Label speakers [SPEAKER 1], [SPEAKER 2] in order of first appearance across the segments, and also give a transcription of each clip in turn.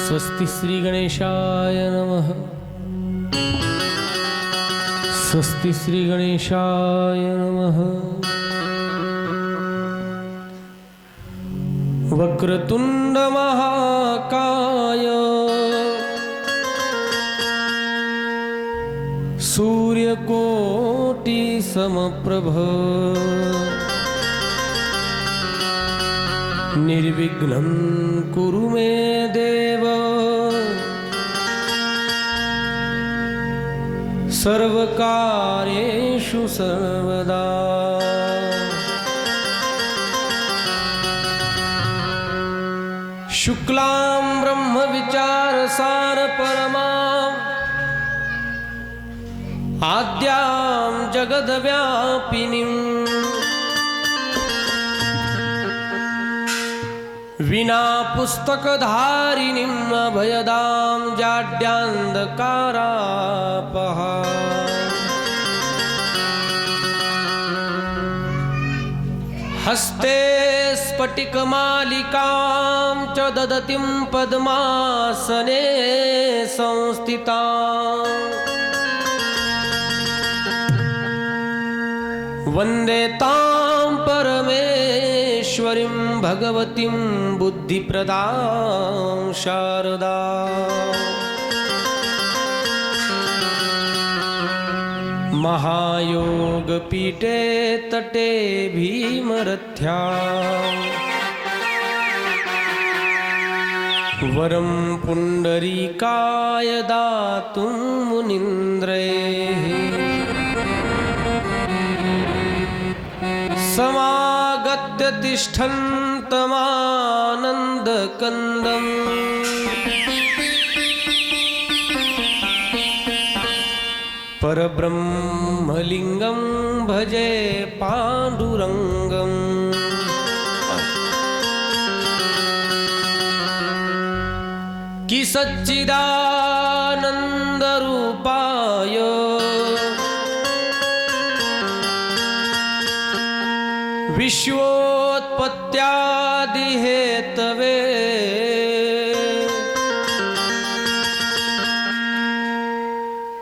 [SPEAKER 1] स्वस्ति श्री गणेशाय नमः। स्वस्ति श्री गणेशाय नमः। वक्रतुंड महाकाय सूर्यकोटि समप्रभ निर्विघ्नं कुरु मे देव सर्वकार्येषु सर्वदा। शुक्लां ब्रह्म विचारसार परमां आद्यां जगद्व्यापिनीं विना पुस्तकधारिणीं अभयदां जाड्यान्धकारापहा। हस्ते स्फटिकमालिकां च ददतीं पद्मासने संस्थितां वन्दे तां परमेश्वरीं भगवतीं बुद्धिप्रदां शारदा। महायोगपीठे तटे भीमरथ्यां वरं पुण्डरीकाय दातुं मुनीन्द्रैः समागत्य तिष्ठन्तमानन्दकन्दम् परब्रह्मलिङ्गं भजे पाण्डुरङ्गम्। कि सच्चिदानन्दरूपाय विश्वोत्पत्त्यादिहेतवे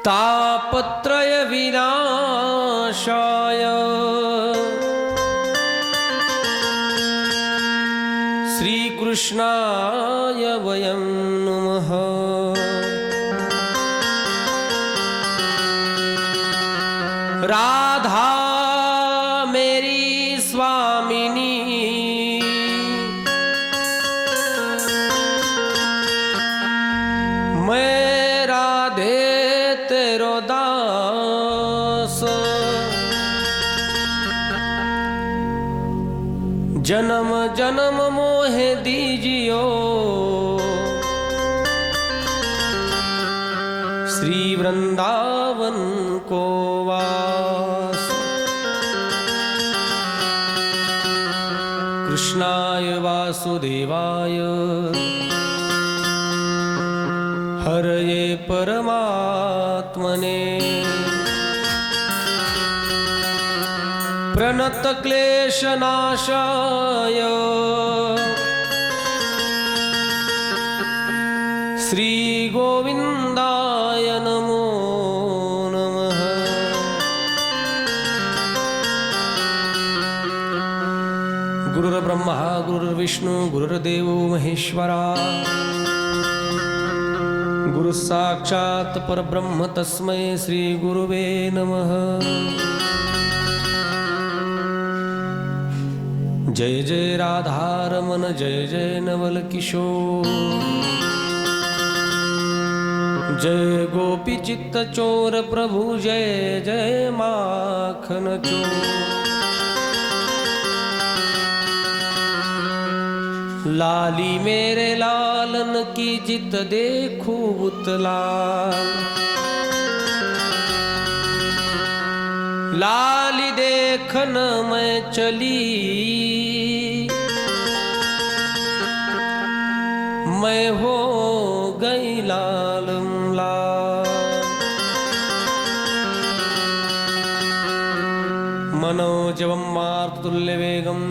[SPEAKER 1] तापत्रय विनाशाय श्रीकृष्णाय वयं नमः। राधा मेरी स्वामिनी मैं राधे तेरो दास। जन्म जन्म मोहे दीजियो श्री वृंदावन को वास। कृष्णाय वासुदेवाय हरये परमात्मने प्रणतक्लेशनाशाय श्रीगोविन्दाय नमो नमः। गुरुर्ब्रह्मा गुरुर्विष्णु गुरुर्देवो महेश्वरा गुरु साक्षात् परब्रह्म तस्मै श्री गुरुवे नमः। जय जय राधारमण जय जय नवल किशोर जय गोपी चित्त चोर प्रभु जय जय माखन चोर। लाली मेरे लालन की जित देखूं बुतलाल लाली देखन मैं चली मैं हो गई लालम लाल। मनोजवं मारुततुल्यवेगं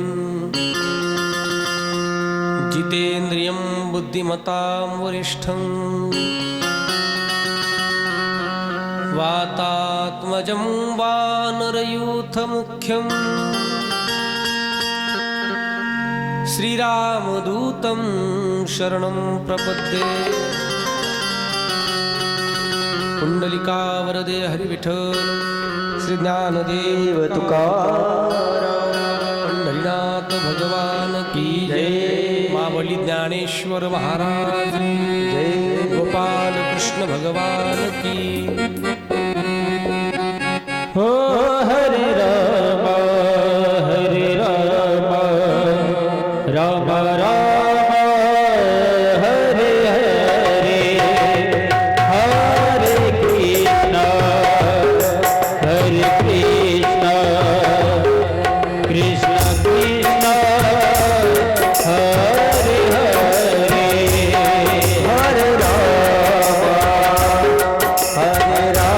[SPEAKER 1] जितेन्द्रियं बुद्धिमतां वरिष्ठं वातात्मजं वानरयूथमुख्यं श्रीरामदूतं शरणं प्रपद्ये कुण्डलिकावरदे हरिविठ्ठल श्री ज्ञानदेव तुकाराम पंढरीनाथ भगवान की जय मावली ज्ञानेश्वर महाराज जय गोपाल कृष्ण भगवान की
[SPEAKER 2] हो हरे राम राम राम हरे हरे हरे कृष्ण कृष्ण कृष्ण हरे हरे हरे राम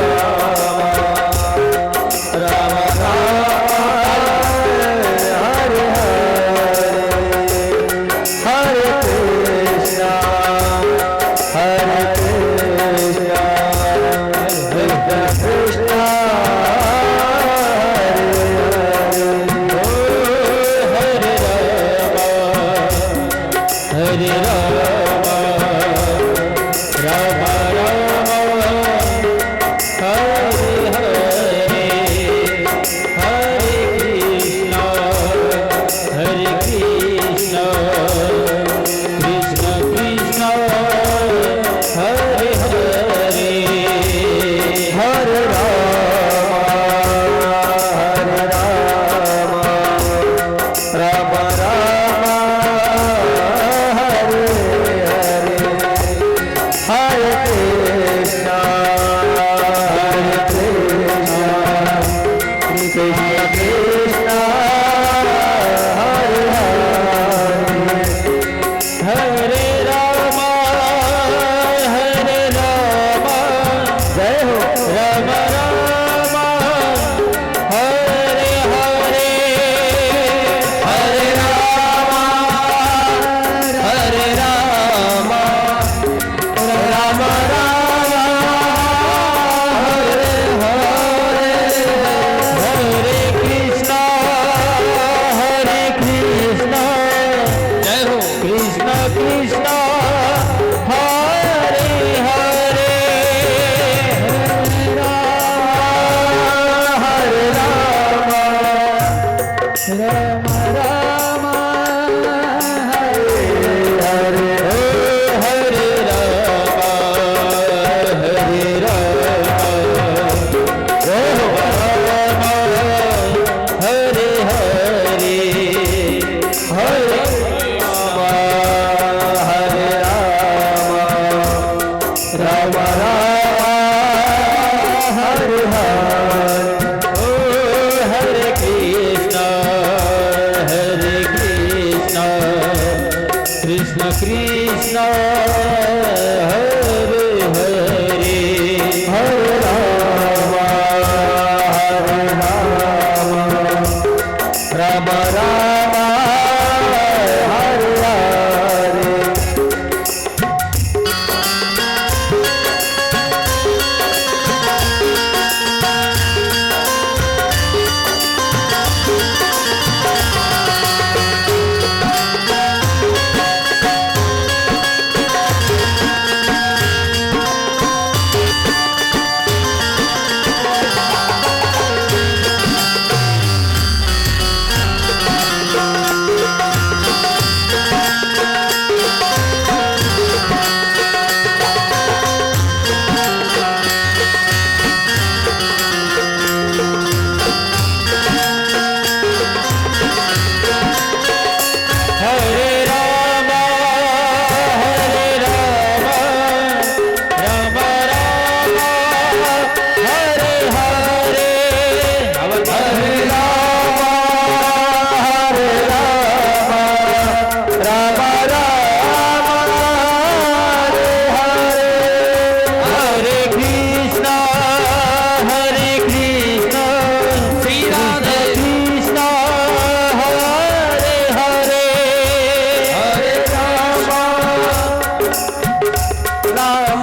[SPEAKER 2] राम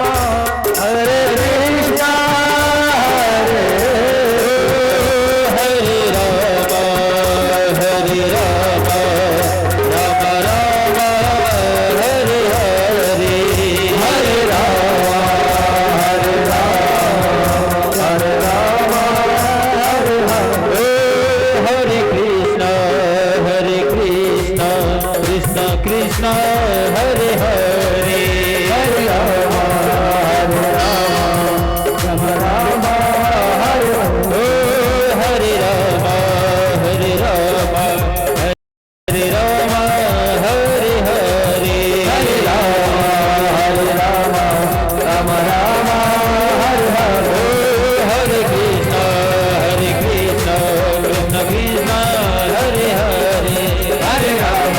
[SPEAKER 2] हरे कृष्णा हरे राम हरे राम राम राम हरे हरे हरे राम हरे राम हरे राम हरे हरे हरे कृष्ण कृष्ण कृष्ण हरे हरे हरे राम राम राम हरे हरे राम हरे राम हरे राम हरे हरे हरे राम राम राम हरे हरे हरे कृष्ण कृष्ण कृष्ण हरे हरे हरे राम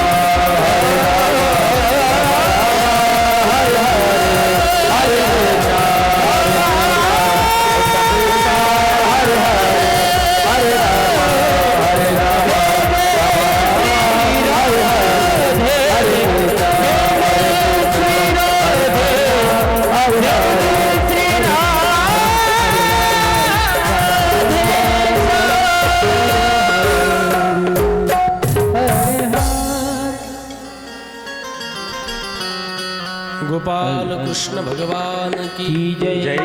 [SPEAKER 1] गोपाल कृष्ण भगवान की
[SPEAKER 2] जय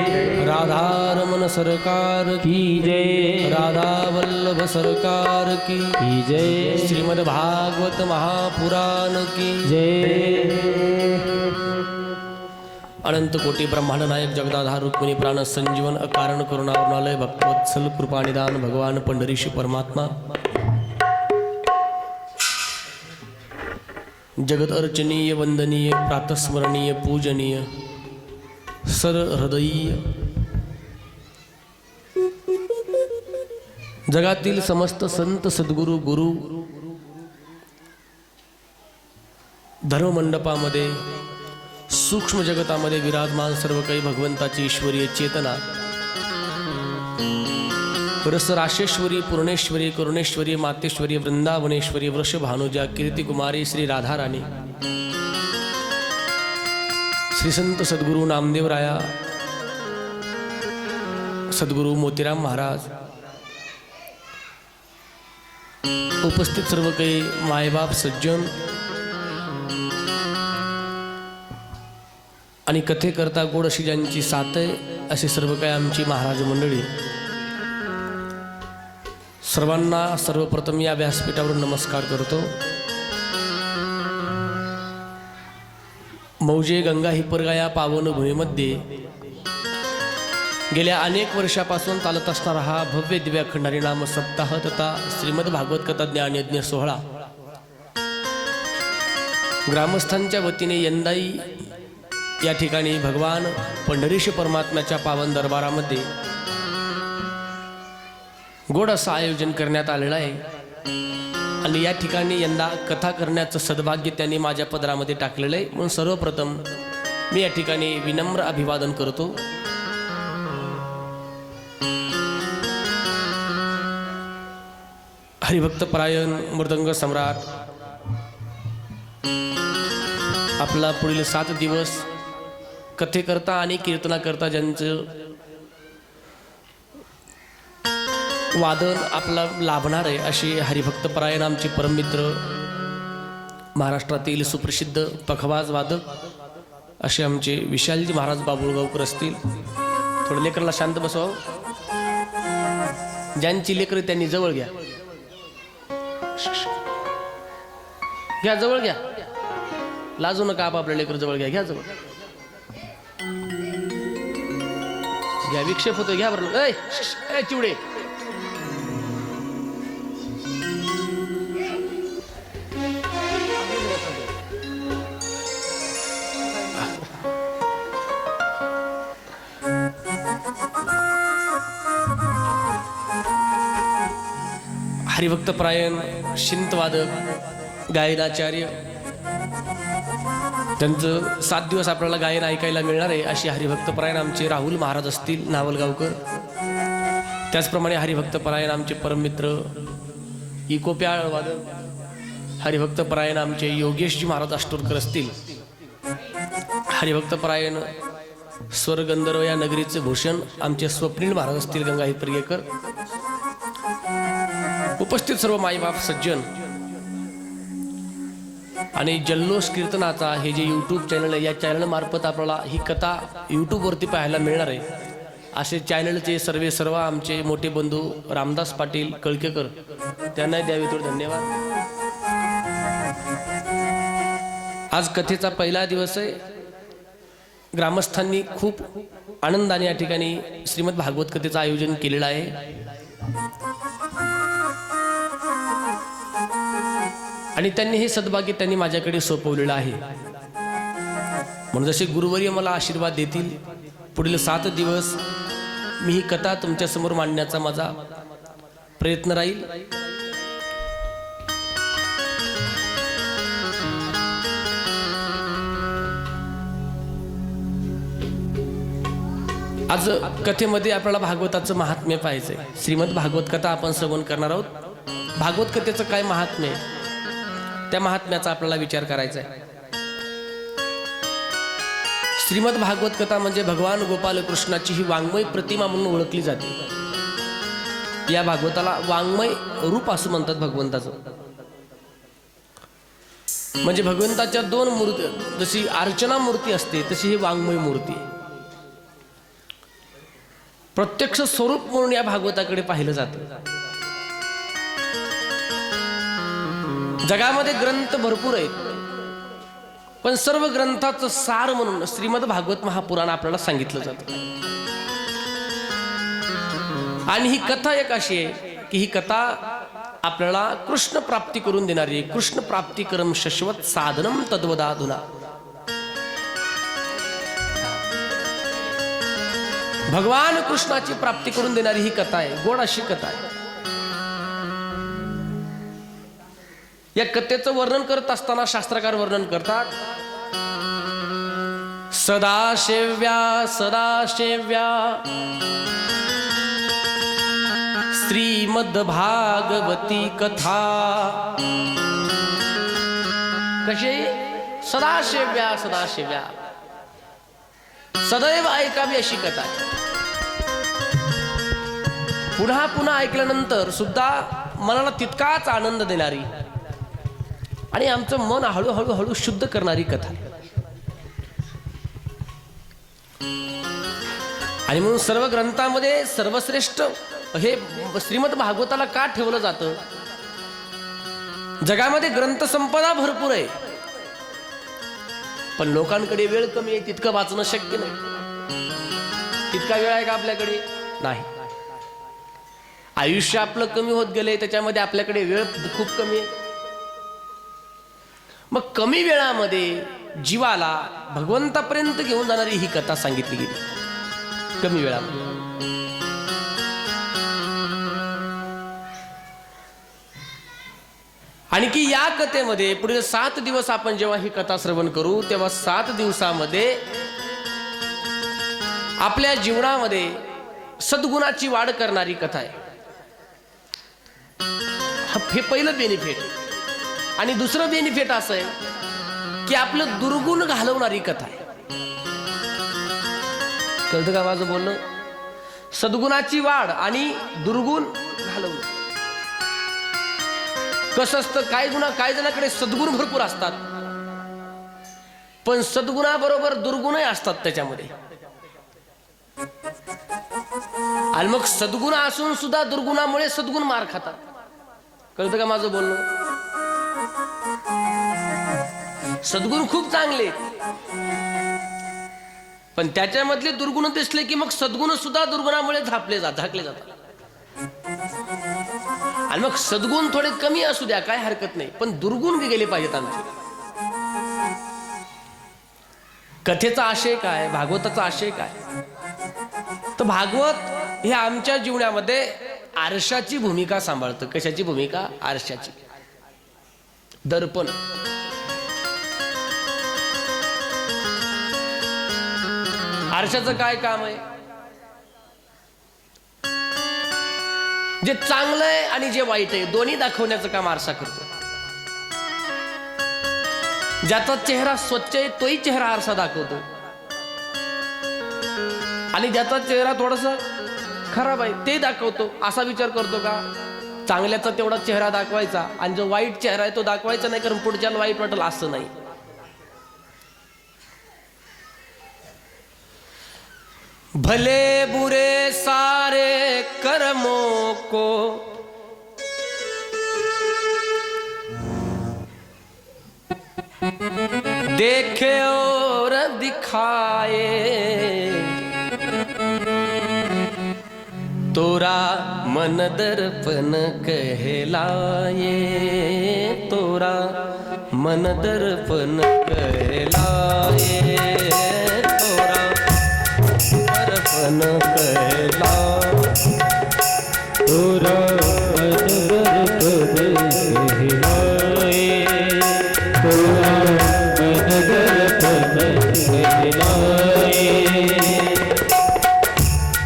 [SPEAKER 1] राधा रमन सरकार की
[SPEAKER 2] की जय
[SPEAKER 1] राधा वल्लभ सरकार की
[SPEAKER 2] जय
[SPEAKER 1] श्रीमद् भागवत महापुराण की
[SPEAKER 2] जय
[SPEAKER 1] अनंत कोटी ब्रह्मांड नायक जगदाधार रुक्मिणी प्राण संजीवन अकारण करुणावरुणालय भक्तवत्सल कृपानिदान भगवान पंढरीशी परमात्मा जगत अर्चनीय वंदनीय प्रातस्मरणीय पूजनीय सर हृदयीय जगातील समस्त संत सद्गुरू गुरु धर्ममंडपामध्ये सूक्ष्म जगतामध्ये विराजमान सर्व काही भगवंताची ईश्वरीय चेतना रसराशेश्वरी पूर्णेश्वरी करुणेश्वरी मातेश्वरी वृंदावनेश्वरी वृषभानुजा कीर्तिकुमारी श्री राधाराणी श्री संत सद्गुरू नामदेवराया सद्गुरू मोतीराम महाराज उपस्थित सर्व काही मायबाप सज्जन आणि कथेकरता गोड अशी ज्यांची साथ आहे अशी सर्व काही आमची महाराज मंडळी सर्वांना सर्वप्रथम या व्यासपीठावरून नमस्कार करतो. मौजे गंगा हिप्परगा या पावन भूमीमध्ये गेल्या अनेक वर्षापासून चालत असणारा हा भव्य दिव्य खंडारी नाम सप्ताह तथा श्रीमद भागवत कथा ज्ञानयज्ञ सोहळा ग्रामस्थांच्या वतीने यंदाही या ठिकाणी भगवान पंढरीश परमात्म्याच्या पावन दरबारामध्ये गोड असं आयोजन करण्यात आलेलं आहे आणि या ठिकाणी यंदा कथा करण्याचं सद्भाग्य त्यांनी माझ्या पदरामध्ये टाकलेलं आहे. म्हणून सर्वप्रथम मी या ठिकाणी विनम्र अभिवादन करतो. हरिभक्तपरायण मृदंग सम्राट आपला पुढील 7 दिवस कथेकरता आणि कीर्तनाकरता ज्यांचं वादन आपला लाभणार आहे अशी हरिभक्तपरायण आमचे परममित्र महाराष्ट्रातील सुप्रसिद्ध पखवाज वादक असे आमचे विशालजी महाराज बाबुळगावकर असतील. थोडं लेकराला शांत बसवा. ज्यांची लेकरं त्यांनी जवळ घ्या, घ्या जवळ घ्या, लाजू नका. आपापल्या लेकरं जवळ घ्या, घ्या जवळ घ्या. विक्षेप होतो, घ्या बरं. ए चिवडे, हरिभक्तपरायण शिंतवादक गायनाचार्य त्यांचं 7 दिवस आपल्याला गायन ऐकायला मिळणार आहे अशी हरिभक्तपरायण आमचे राहुल महाराज असतील नावलगावकर. त्याचप्रमाणे हरिभक्तपरायण आमचे परममित्र इकोप्याळ वादक हरिभक्तपरायण आमचे योगेशजी महाराज आष्टोरकर असतील. हरिभक्तपरायण स्वर्गंधर्व या नगरीचे भूषण आमचे स्वप्नील महाराज असतील गंगाई प्रियकर, उपस्थित सर्व माईबाप सज्जन आणि जल्लोष कीर्तनाचा हे जे यूट्यूब चॅनल आहे, या चॅनल मार्फत आपल्याला ही कथा यूट्यूबवरती पाहायला मिळणार आहे. असे चॅनलचे सर्व आमचे मोठे बंधू रामदास पाटील कळकेकर, त्यांनाही द्यावे थोडे धन्यवाद. आज कथेचा पहिला दिवस आहे. ग्रामस्थांनी खूप आनंदाने या ठिकाणी श्रीमद भागवत कथेचं आयोजन केलेलं आहे आणि त्यांनी हे सद्भाग्य त्यांनी माझ्याकडे सोपवलेलं आहे. म्हणून जसे गुरुवर्य मला आशीर्वाद देतील, पुढील 7 दिवस मी ही कथा तुमच्यासमोर मांडण्याचा माझा प्रयत्न राहील. आज कथेमध्ये आपल्याला भागवताचं महात्म्य पाहायचंय. श्रीमद भागवत कथा आपण श्रवण करणार आहोत. भागवत कथेचं काय महात्म्य आहे, त्या महात्म्याचा आपल्याला विचार करायचा आहे. श्रीमद भागवत कथा म्हणजे भगवान गोपाल कृष्णाची ही वाङ्मय प्रतिमा म्हणून ओळखली जाते. या भागवताला वाङ्मय रूप असं म्हणतात. भगवंताचं म्हणजे भगवंताच्या 2 मूर्ती, जशी अर्चना मूर्ती असते तशी ही वाङ्मय मूर्ती. प्रत्यक्ष स्वरूप म्हणून या भागवताकडे पाहिलं जातं. जगामध्ये ग्रंथ भरपूर आहेत, पण सर्व ग्रंथाचं सार म्हणून श्रीमद भागवत महापुराण आपल्याला सांगितलं जातं. आणि ही कथा एक अशी आहे की ही कथा आपल्याला कृष्ण प्राप्ती करून देणारी आहे. कृष्ण प्राप्ती करम शश्वत साधनम तद्वदाधुना. भगवान कृष्णाची प्राप्ती करून देणारी ही कथा आहे. गोड अशी कथा आहे. या कथेचं वर्णन करत असताना शास्त्रकार वर्णन करतात, सदाशिव्या सदाशिव्या श्रीमद भागवती कथा. कशी सदाशिव्या सदाशिव्या, सदैव ऐकावी अशी कथा आहे. पुन्हा पुन्हा ऐकल्यानंतर सुद्धा मनाला तितकाच आनंद देणारी आणि आमचं मन हळूहळू हळू शुद्ध करणारी कथा. आणि म्हणून सर्व ग्रंथामध्ये सर्वश्रेष्ठ हे श्रीमद भागवताला का ठेवलं जातं? जगामध्ये ग्रंथसंपदा भरपूर आहे, पण लोकांकडे वेळ कमी आहे, तितकं वाचणं शक्य नाही. तितका वेळ आहे का आपल्याकडे? नाही. आयुष्य आपलं कमी होत गेले, त्याच्यामध्ये आपल्याकडे वेळ खूप कमी आहे. मग कमी वेळामध्ये जीवाला भगवंतापर्यंत घेऊन जाणारी ही कथा सांगितली गेली. कमी वेळामध्ये आणि की या कथेमध्ये पुढे 7 दिवस आपण जेव्हा ही कथा श्रवण करू, तेव्हा 7 दिवसामध्ये आपल्या जीवनामध्ये सद्गुणाची वाढ करणारी कथा आहे. हे पहिलं बेनिफिट. आणि दुसरं बेनिफिट असं आहे की आपलं दुर्गुण घालवणारी कथा आहे. कळतं का माझं बोलणं? सद्गुणाची वाढ आणि दुर्गुण घालवणं. कसं असतं, काही जणांकडे सद्गुण भरपूर असतात, पण सद्गुणाबरोबर दुर्गुणही असतात त्याच्यामध्ये. आणि मग सद्गुण असून सुद्धा दुर्गुणामुळे सद्गुण मार खातात. कळतं का माझं बोलणं? सद्गुण खूप चांगले, पण त्याच्यामधले दुर्गुण दिसले की मग सद्गुण सुद्धा दुर्गुणामुळे झाकले जातात. आणि मग सद्गुण थोडे कमी असू द्या, काय हरकत नाही, पण दुर्गुण गेले पाहिजेत आमचे. कथेचा आशय काय, भागवताचा आशय काय? तर भागवत हे आमच्या जीवनामध्ये आरशाची भूमिका सांभाळतं. कशाची भूमिका? आरशाची. दर्पण. आरशाचं काय काम आहे? जे चांगलं आहे आणि जे वाईट आहे दोन्ही दाखवण्याचं काम आरसा करतो. ज्याचा चेहरा स्वच्छ आहे तोही चेहरा आरसा दाखवतो, आणि ज्याचा चेहरा थोडासा खराब आहे ते दाखवतो, असा विचार करतो का चांगल्याचा तेवढा चेहरा दाखवायचा आणि जो वाईट चेहरा आहे तो दाखवायचा नाही, कारण पुढच्याला वाईट वाटेल असं नाही. भले बुरे सारे कर्मों को देखे और दिखाए, तोरा मन दर्पण कहलाए, तोरा मन दर्पण कहलाए, तोरा दर्पण कहलाए,
[SPEAKER 2] तोरा मन दर्पण कहलाए, तोरा मन दर्पण कहलाए,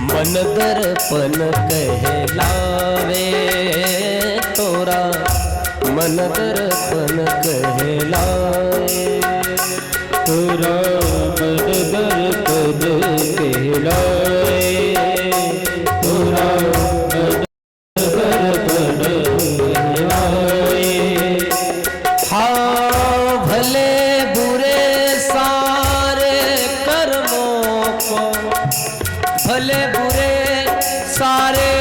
[SPEAKER 1] मन दर्पण कहलावे, तोरा मन दर्पण कहलाए,
[SPEAKER 2] तोरा मन दर्पण कहलाए, तोरा मन दर्पण कहलाए.
[SPEAKER 1] हाँ भले बुरे सारे कर्मों को, भले बुरे सारे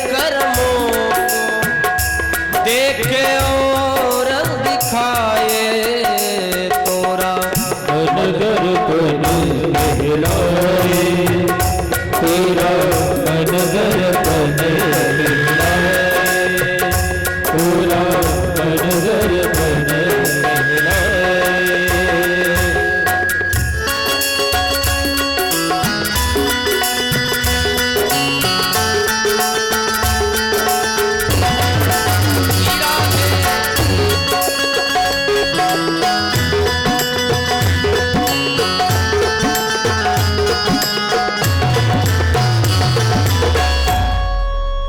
[SPEAKER 1] कर्मों को देखे और दिखाए, तोरा
[SPEAKER 2] मन दर्पण कहलाए, तोरा मन दर्पण कहलाए, तोरा मन दर्पण कहलाए.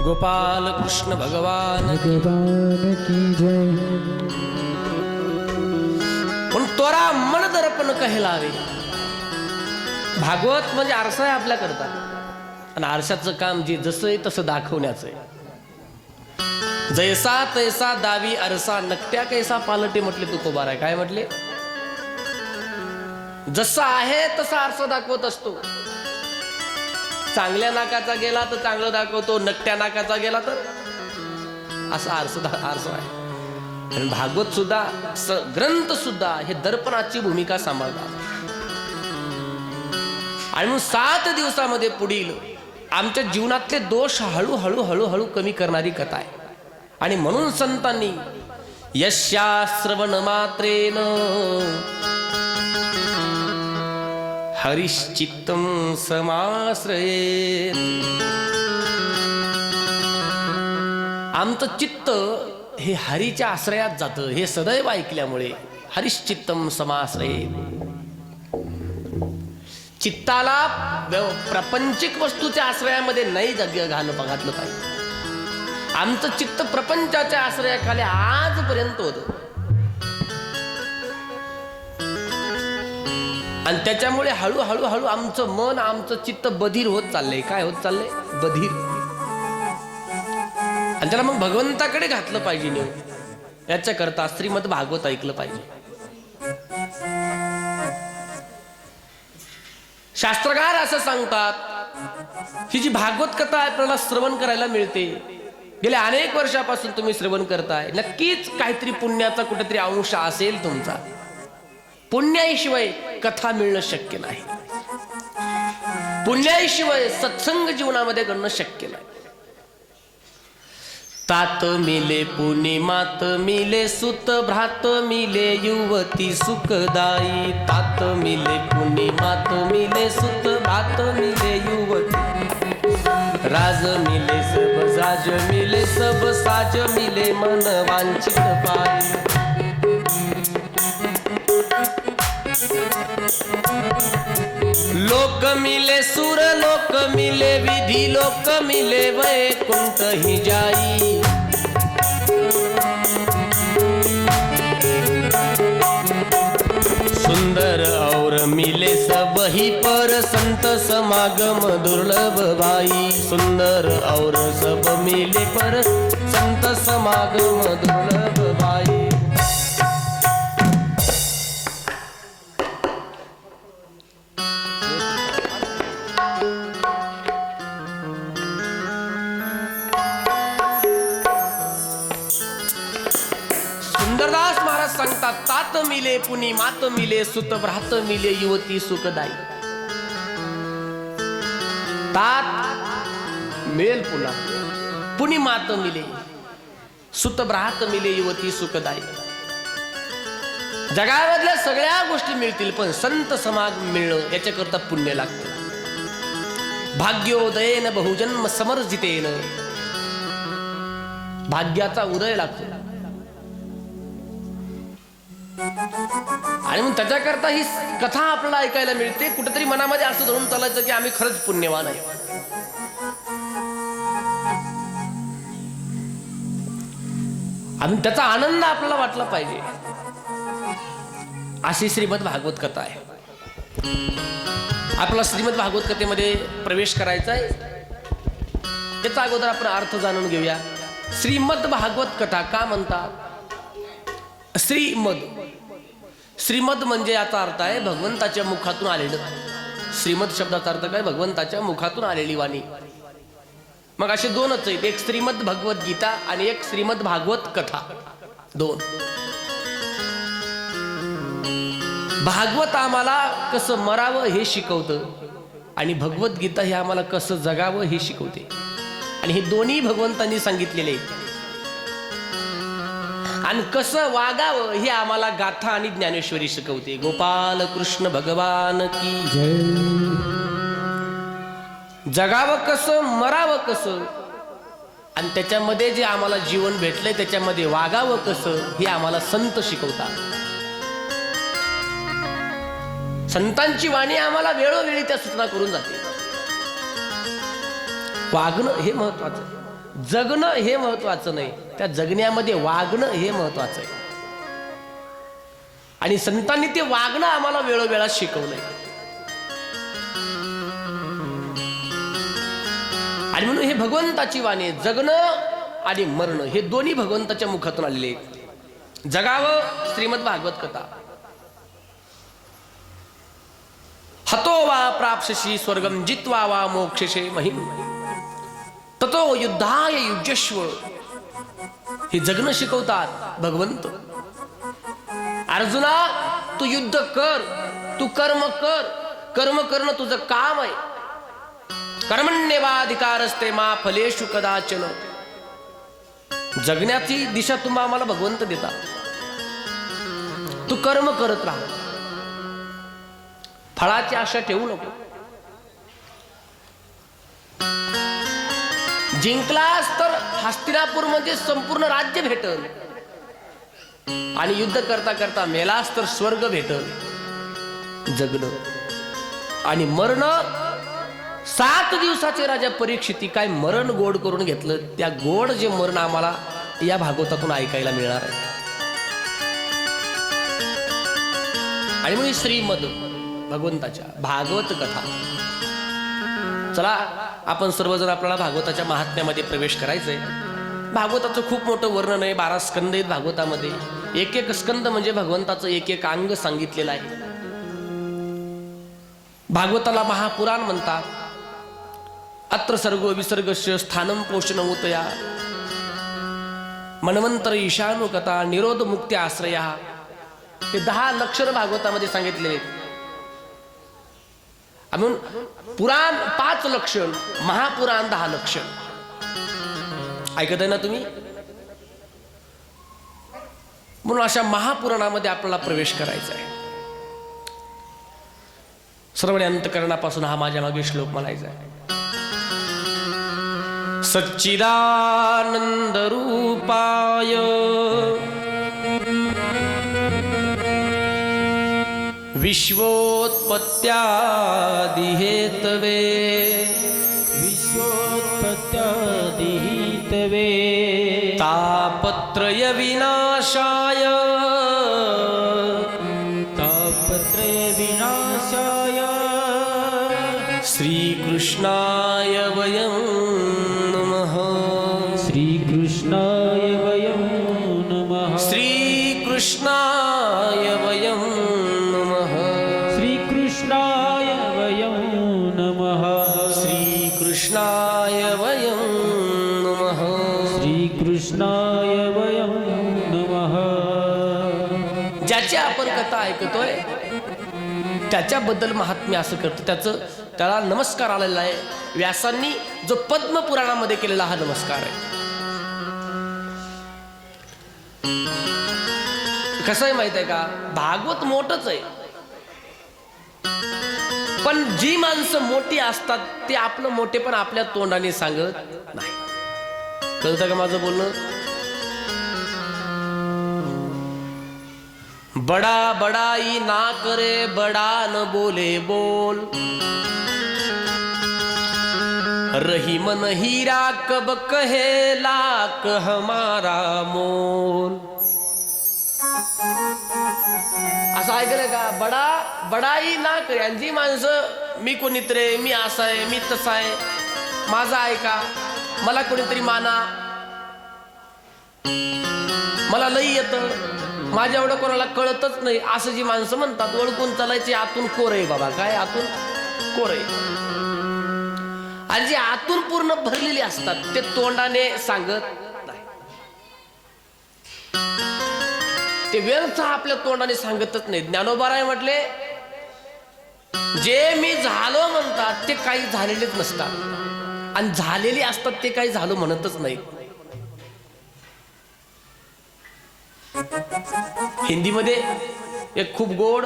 [SPEAKER 1] गोपाल कृष्ण भगवान.
[SPEAKER 2] भगवान की जय.
[SPEAKER 1] पण तोरा मन दर्पण कहलावे. भागवत म्हणजे आरसा आहे आपल्याकरता, आणि आरशाचं काम जे जसं आहे तसं दाखवण्याचं आहे. जैसा तैसा दावी आरसा, नकट्या कैसा पालटे म्हटले तुकोबार आहे. काय म्हटले? जसा आहे तसा आरसा दाखवत असतो. चांगल्या नाकाचा गेला तर चांगलं दाखवतो, नकट्या नाकाचा गेला तर असा आरसा आहे. आणि भागवत सुद्धा ग्रंथ सुद्धा हे दर्पणाची भूमिका सांभाळतात. आणि मग 7 दिवसामध्ये पुढील आमच्या जीवनातले दोष हळूहळू हळूहळू कमी करणारी कथा आहे. आणि म्हणून संतांनी यस्या श्रवण मात्रेन हरिश्चित्तम समाश्रयेत. आमचं चित्त हे हरीच्या आश्रयात जातं, हे सदैव ऐकल्यामुळे. हरिश्चित्तम समाश्रयेत. चित्ताला प्रापंचिक वस्तूच्या आश्रयामध्ये नाही घातलं पाहिजे. आमचं चित्त प्रपंचाच्या आश्रयाखाली आजपर्यंत होतं, आणि त्याच्यामुळे हळूहळू हळू आमचं मन, आमचं चित्त बधीर होत चाललंय. काय होत चाललंय? बधीर. आणि त्याला मग भगवंताकडे घातलं पाहिजे नेऊ. याच्याकरता श्रीमद भागवत ऐकलं पाहिजे. शास्त्रकार असं सांगतात, ही जी भागवत कथा आपल्याला श्रवण करायला मिळते, गेल्या अनेक वर्षापासून तुम्ही श्रवण करताय, नक्कीच काहीतरी पुण्याचा कुठेतरी अंश असेल तुमचा. पुण्याशिवाय कथा मिळणं शक्य नाही. पुण्याशिवाय सत्संग जीवनामध्ये घडणं शक्य नाही. तात मिले पुणे मात मिले सुत भ्रात मिले युवती सुखदाई. तात मिले पुणे मात मिले सुत भ्रात मिले युवती. राज मिले सब साज मिले सब साज मिले मन वांछित पाई. लोक मिले सुर लोक मिले विधी लोक मिले वैकुंठ ही जाई. सुंदर और मिले सब महीपर संत समागम दुर्लभ बाई सुंदर और सब मिले पर संत समागम दुर्लभ बाई सुंदरदास महाराज सांगतात तात मिले पुनी मात मिले सुत भ्रात मिले युवती सुखदाई तात मेल पुन्हा पुनी मात मिले सुत भ्रात मिले युवती सुखदाई जगामधल्या सगळ्या गोष्टी मिळतील पण संत समागम मिळणं याच्याकरता पुण्य लागतं भाग्योदयेन बहुजन्म समर्जितेन भाग्याचा उदय लागतो आणि मग त्याच्याकरता ही कथा आपल्याला ऐकायला मिळते कुठेतरी मनामध्ये असं धरून चालायचं की आम्ही खरंच पुण्यवान आहे आणि त्याचा आनंद आपल्याला वाटला पाहिजे अशी श्रीमद भागवत कथा आहे आपल्याला श्रीमद भागवत कथेमध्ये प्रवेश करायचा आहे त्याचा अगोदर आपण अर्थ जाणून घेऊया श्रीमद भागवत कथा का म्हणतात श्रीमद म्हणजे याचा अर्थ आहे भगवंताच्या मुखातून आलेलं श्रीमद शब्दाचा अर्थ काय भगवंताच्या मुखातून आलेली वाणी मग असे दोनच आहेत एक श्रीमद भगवत गीता आणि एक श्रीमद भागवत कथा दोन भागवत आम्हाला कसं मरावं हे शिकवतं आणि भगवत गीता हे आम्हाला कसं जगावं हे शिकवते आणि हे दोन्ही भगवंतांनी सांगितलेले आहेत आणि कसं वागावं हे आम्हाला गाथा आणि ज्ञानेश्वरी शिकवते गोपाल कृष्ण भगवान की जगावं कसं मरावं कसं आणि त्याच्यामध्ये जे आम्हाला जीवन भेटलंय त्याच्यामध्ये वागावं कसं हे आम्हाला संत शिकवतात संतांची वाणी आम्हाला वेळोवेळी त्या सूचना करून जाते वागणं हे महत्वाचं जगणं हे महत्वाचं नाही त्या जगण्यामध्ये वागणं हे महत्वाचं आहे आणि संतांनी ते वागणं आम्हाला वेळोवेळा शिकवलंय आणि म्हणून हे भगवंताची वाणी जगणं आणि मरणं हे दोन्ही भगवंताच्या मुखातून आलेले आहेत जगावं श्रीमद भागवत कथा हतो वा प्राप्स्यसि स्वर्गम जित्वा वा मोक्षसे महिम ततो युद्धाय युज्यस्व हे जगणं शिकवतात भगवंत अर्जुना तू युद्ध कर तू कर्म करणं तुझं काम आहे कर्मण्येवाधिकारस्ते मा फलेषु कदाचन जगण्याची दिशा तुम्हा आम्हाला भगवंत देतात तू कर्म करत राहा फळाची आशा ठेवू नको जिंकलास तर हस्तिनापूर म्हणजे संपूर्ण राज्य भेटल आणि युद्ध करता करता मेलास तर स्वर्ग भेटल जगणं आणि मरण 7 दिवसाचे राजा परीक्षिती काय मरण गोड करून घेतलं त्या गोड जे मरण आम्हाला या भागवतातून ऐकायला मिळणार आहे आणि मग श्रीमद भगवंताच्या भागवत कथा चला आपण सर्वजण आपल्याला भागवताच्या महात्म्यामध्ये प्रवेश करायचंय भागवताचं खूप मोठं वर्णन आहे 12 स्कंद आहेत भागवतामध्ये एक एक स्कंद म्हणजे भगवंताचं एक एक अंग सांगितलेलं आहे भागवताला महापुराण म्हणतात अत्र सर्गो विसर्गस्य स्थानं पोषणमुतया मन्वंतर ईशानु कथा निरोध मुक्ती आश्रया हे 10 लक्षण भागवतामध्ये सांगितलेले आहेत म्हणून पुराण 5 लक्षण महापुराण 10 लक्षण ऐकत आहे ना तुम्ही म्हणून अशा महापुराणामध्ये आपल्याला प्रवेश करायचा आहे सर्वांनी अंतकरणापासून हा माझ्या मागे श्लोक म्हणायचा आहे सच्चिदानंद रूपाय विश्वोत्पत्त्यादि हेतवे तापत्रय विनाशाय श्रीकृष्णाय वयं नमः
[SPEAKER 2] श्रीकृष्णाय वयं नमः
[SPEAKER 1] श्रीकृष्णाय वयं नमः
[SPEAKER 2] श्रीकृष्णाय वयं नमः
[SPEAKER 1] श्रीकृष्णाय वयं नमः
[SPEAKER 2] श्रीकृष्णाय वयं नमः
[SPEAKER 1] ज्याची आपण कथा ऐकतोय त्याच्याबद्दल महात्म्य असं करतो, त्याला नमस्कार आलेला आहे. व्यासांनी जो पद्म पुराणामध्ये केलेला हा नमस्कार आहे. कसं आहे माहित आहे का, भागवत मोठंच आहे, पण जी माणसं मोठी असतात ते आपलं मोठेपण आपल्या तोंडाने सांगत नाही. कळतं का माझं बोलणं? बडा बडाई ना करे, बडा न बोले बोल, रही मन हीरा कब कहे लाख हमारा मोल. असं ऐकलं का? बडाई ना करे. आणि जी माणसं मी कोणीतरी, मी असा आहे, मी तसा आहे, माझा ऐका, मला कोणीतरी माना, मला लई येतं, माझ्या एवढं कोणाला कळतच नाही, असं जी माणसं म्हणतात, ओळखून चालायची आतून कोरे बाबा. काय आतून कोरे? आणि जी आतून पूर्ण भरलेली असतात ते तोंडाने सांगत नाही. ते व्यर्थ आपल्या तोंडाने सांगतच नाही. ज्ञानोबाराय म्हटले, जे मी झालो म्हणतात ते काही झालेलेच नसतात, आणि झालेली असतात ते काही झालो म्हणतच नाही. हिंदीमध्ये एक खूप गोड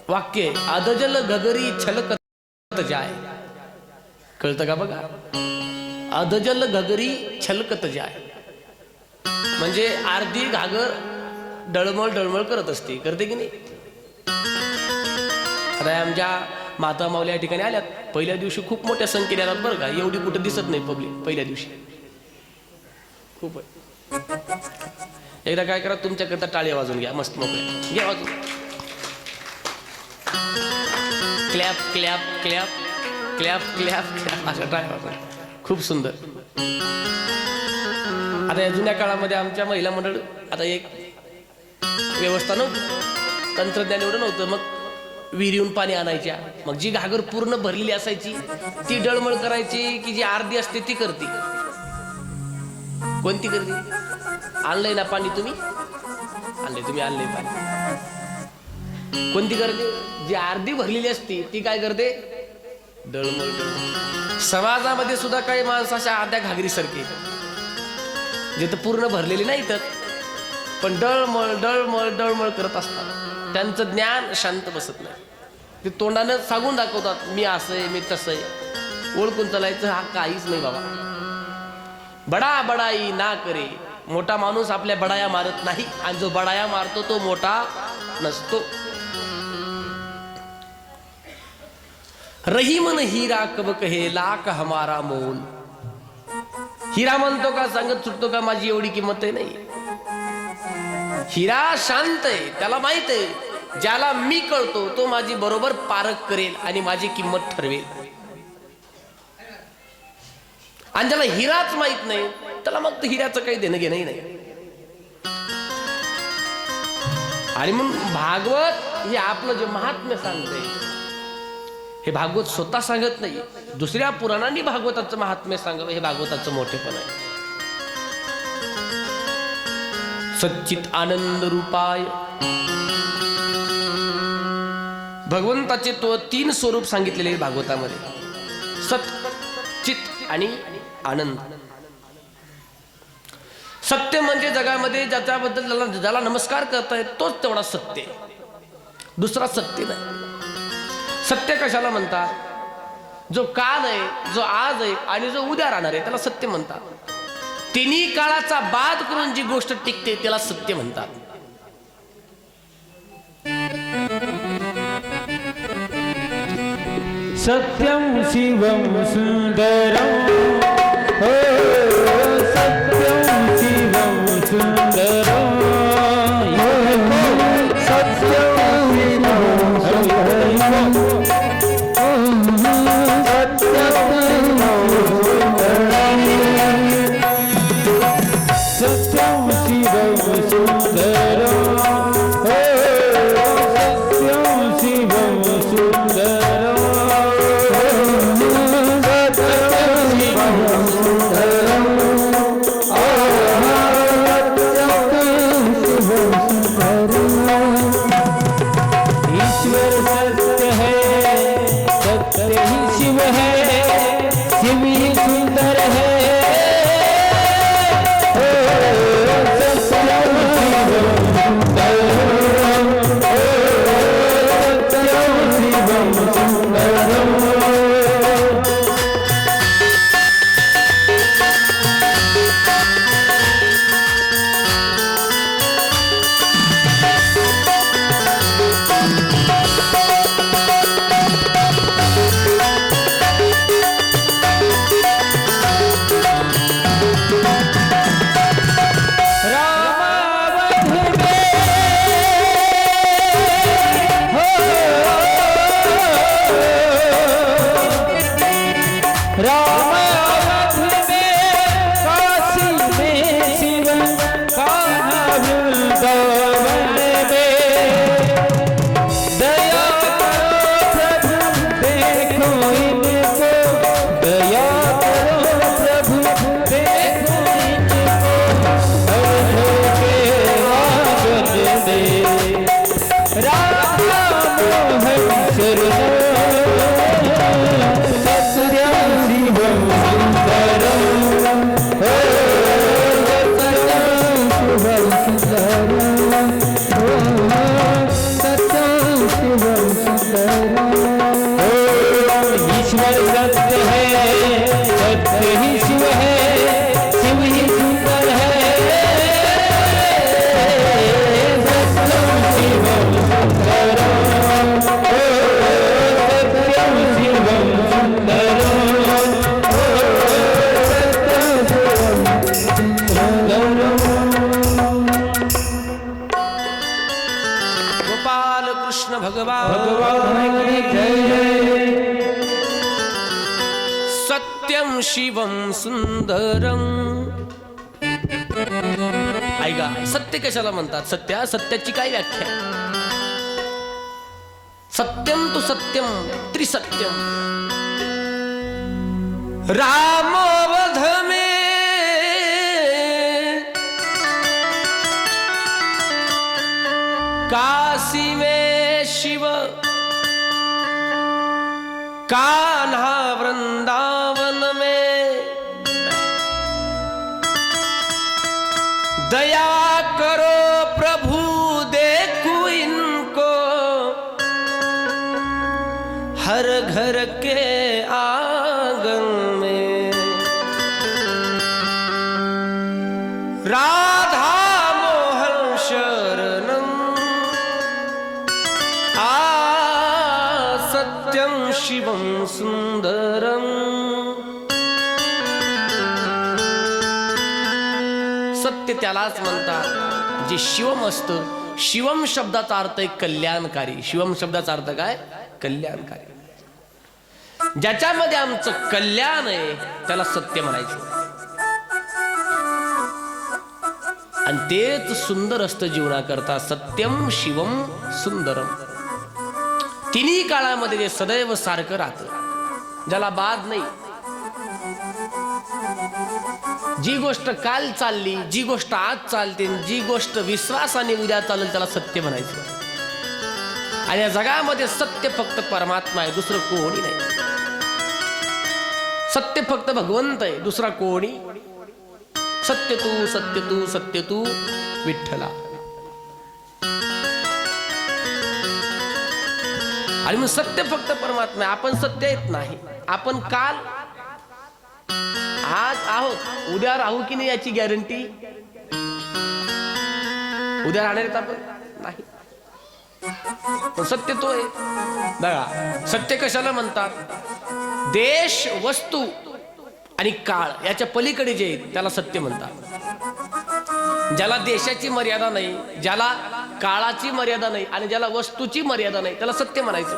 [SPEAKER 1] वाक्य आहे, अधजल गगरी छलकत जाय. कळतं का बघा? अधजल गगरी छलकत जाय म्हणजे अर्धी घागर डळमळ डळमळ करत असते, करते की नाही? आता आमच्या माता माऊली या ठिकाणी आल्यात. पहिल्या दिवशी खूप मोठ्या संख्येने आल्यात बरं का, एवढी कुठं दिसत नाही पब्लिक पहिल्या दिवशी. खूप आहे. एकदा काय करा, तुमच्याकरता टाळ्या वाजून घ्या, मस्त मोकळ्या घ्या वाजून. Clap clap clap clap clap clap अशा टाळ्या वाजून. खूप सुंदर. आता या जुन्या काळामध्ये आमच्या महिला मंडळ, आता एक व्यवस्था नव्हती, तंत्रज्ञान एवढं नव्हतं. मग विहिरीहून पाणी आणायच्या. मग जी घागर पूर्ण भरलेली असायची ती डळमळ करायची, की जी अर्धी असते ती करते. कोणती करते? आणलंय ना पाणी तुम्ही, आणलंय पाणी. कोणती करते? जी अर्धी भरलेली असती ती काय करते? डळमळ डळमळ. समाजामध्ये सुद्धा काही माणसं अशा अर्ध्या घागरीसारखी, जिथं पूर्ण भरलेली नाही तर पण डळमळ डळमळ डळमळ करत असतात. त्यांचं ज्ञान शांत बसत नाही. ते तोंडानं सांगून दाखवतात, मी असं आहे, मी तसं आहे. ओळखून चालायचं हा काहीच नाही बाबा. बडा बडाई ना करे. मोठा माणूस आपल्या बडाया मारत नाही, आणि जो बडाया मारतो तो मोठा नसतो. रही मन हीरा कब कहे लाख हमारा मोल. हिरा म्हणतो का, सांगत सुटतो का माझी एवढी किंमत आहे? नाही. हिरा शांत आहे, त्याला माहित आहे ज्याला मी कळतो तो माझी बरोबर पारख करेल आणि माझी किंमत ठरवेल. आणि ज्याला हिराच माहित नाही त्याला मग हिऱ्याचं काही देणं घेणंही नाही. आणि म्हणून भागवत हे आपलं जे महात्म्य सांगते, हे भागवत स्वतः सांगत नाही, दुसऱ्या पुराणांनी भागवताचं महात्म्य सांगावं, हे भागवताचं मोठेपण आहे. सच्चित आनंद रूपाय. भगवंताचे तो 3 स्वरूप सांगितलेले भागवतामध्ये, सत, चित आणि आनंद. सत्य म्हणजे जगामध्ये ज्याच्याबद्दल ज्याला नमस्कार करताय तोच तेवढा सत्य, दुसरा सत्य नाही. सत्य कशाला म्हणतात? जो काल आहे, जो आज आहे आणि जो उद्या राहणार आहे त्याला सत्य म्हणतात. तिन्ही काळाचा बाद करून जी गोष्ट टिकते त्याला सत्य म्हणतात.
[SPEAKER 2] सत्यं शिवं सुंदरं, हो सत्यं शिवं सुंदरं, सत्यं शिवं सुंदरं, सत्य ही शिव है, शिव ही सुंदर है।
[SPEAKER 1] सत्यम शिवम सुंदरम. ऐका, सत्य कशाला म्हणतात? सत्याची काय व्याख्या? सत्यम तु सत्यम त्रिसत्यम. रामवध में काशी में शिव, कान्हा वृंदावन में. दया करो प्रभु देखो इनको, हर घर के आंगन में. राधा मोहन शरणम, सत्यम शिवम सुंदरम. सत्य त्यालाच म्हणतात जे शिवम असतं. शिवम शब्दाचा अर्थ आहे कल्याणकारी. शिवम शब्दाचा अर्थ काय? कल्याणकारी. ज्याच्यामध्ये आमचं कल्याण आहे त्याला सत्य म्हणायचं. आणि तेच सुंदर असतं जीवनाकरता. सत्यम शिवम सुंदरम. तिन्ही काळामध्ये ते सदैव सारखं राहतं, ज्याला बाद नाही. जी गोष्ट काल चालली, जी गोष्ट आज चालते, जी गोष्ट विश्वासाने उद्या चालेल त्याला सत्य म्हणायचं. आणि या जगामध्ये सत्य फक्त परमात्मा आहे, दुसरं कोणी नाही. सत्य फक्त भगवंत आहे, दुसरा कोणी. सत्य तू सत्य तू सत्य तू विठ्ठला. आणि मग सत्य फक्त परमात्मा आहे. आपण सत्य येत नाही. आपण काल आज आहोत, उद्या राहू की नाही याची गॅरंटी. उद्या राहणार आहेत आपण नाही. पण सत्य तो आहे. बघा, सत्य कशाला म्हणतात? देश, वस्तू आणि काळ याच्या पलीकडे जे आहे त्याला सत्य म्हणतात. ज्याला देशाची मर्यादा नाही, ज्याला काळाची मर्यादा नाही आणि ज्याला वस्तूची मर्यादा नाही त्याला सत्य म्हणायचं.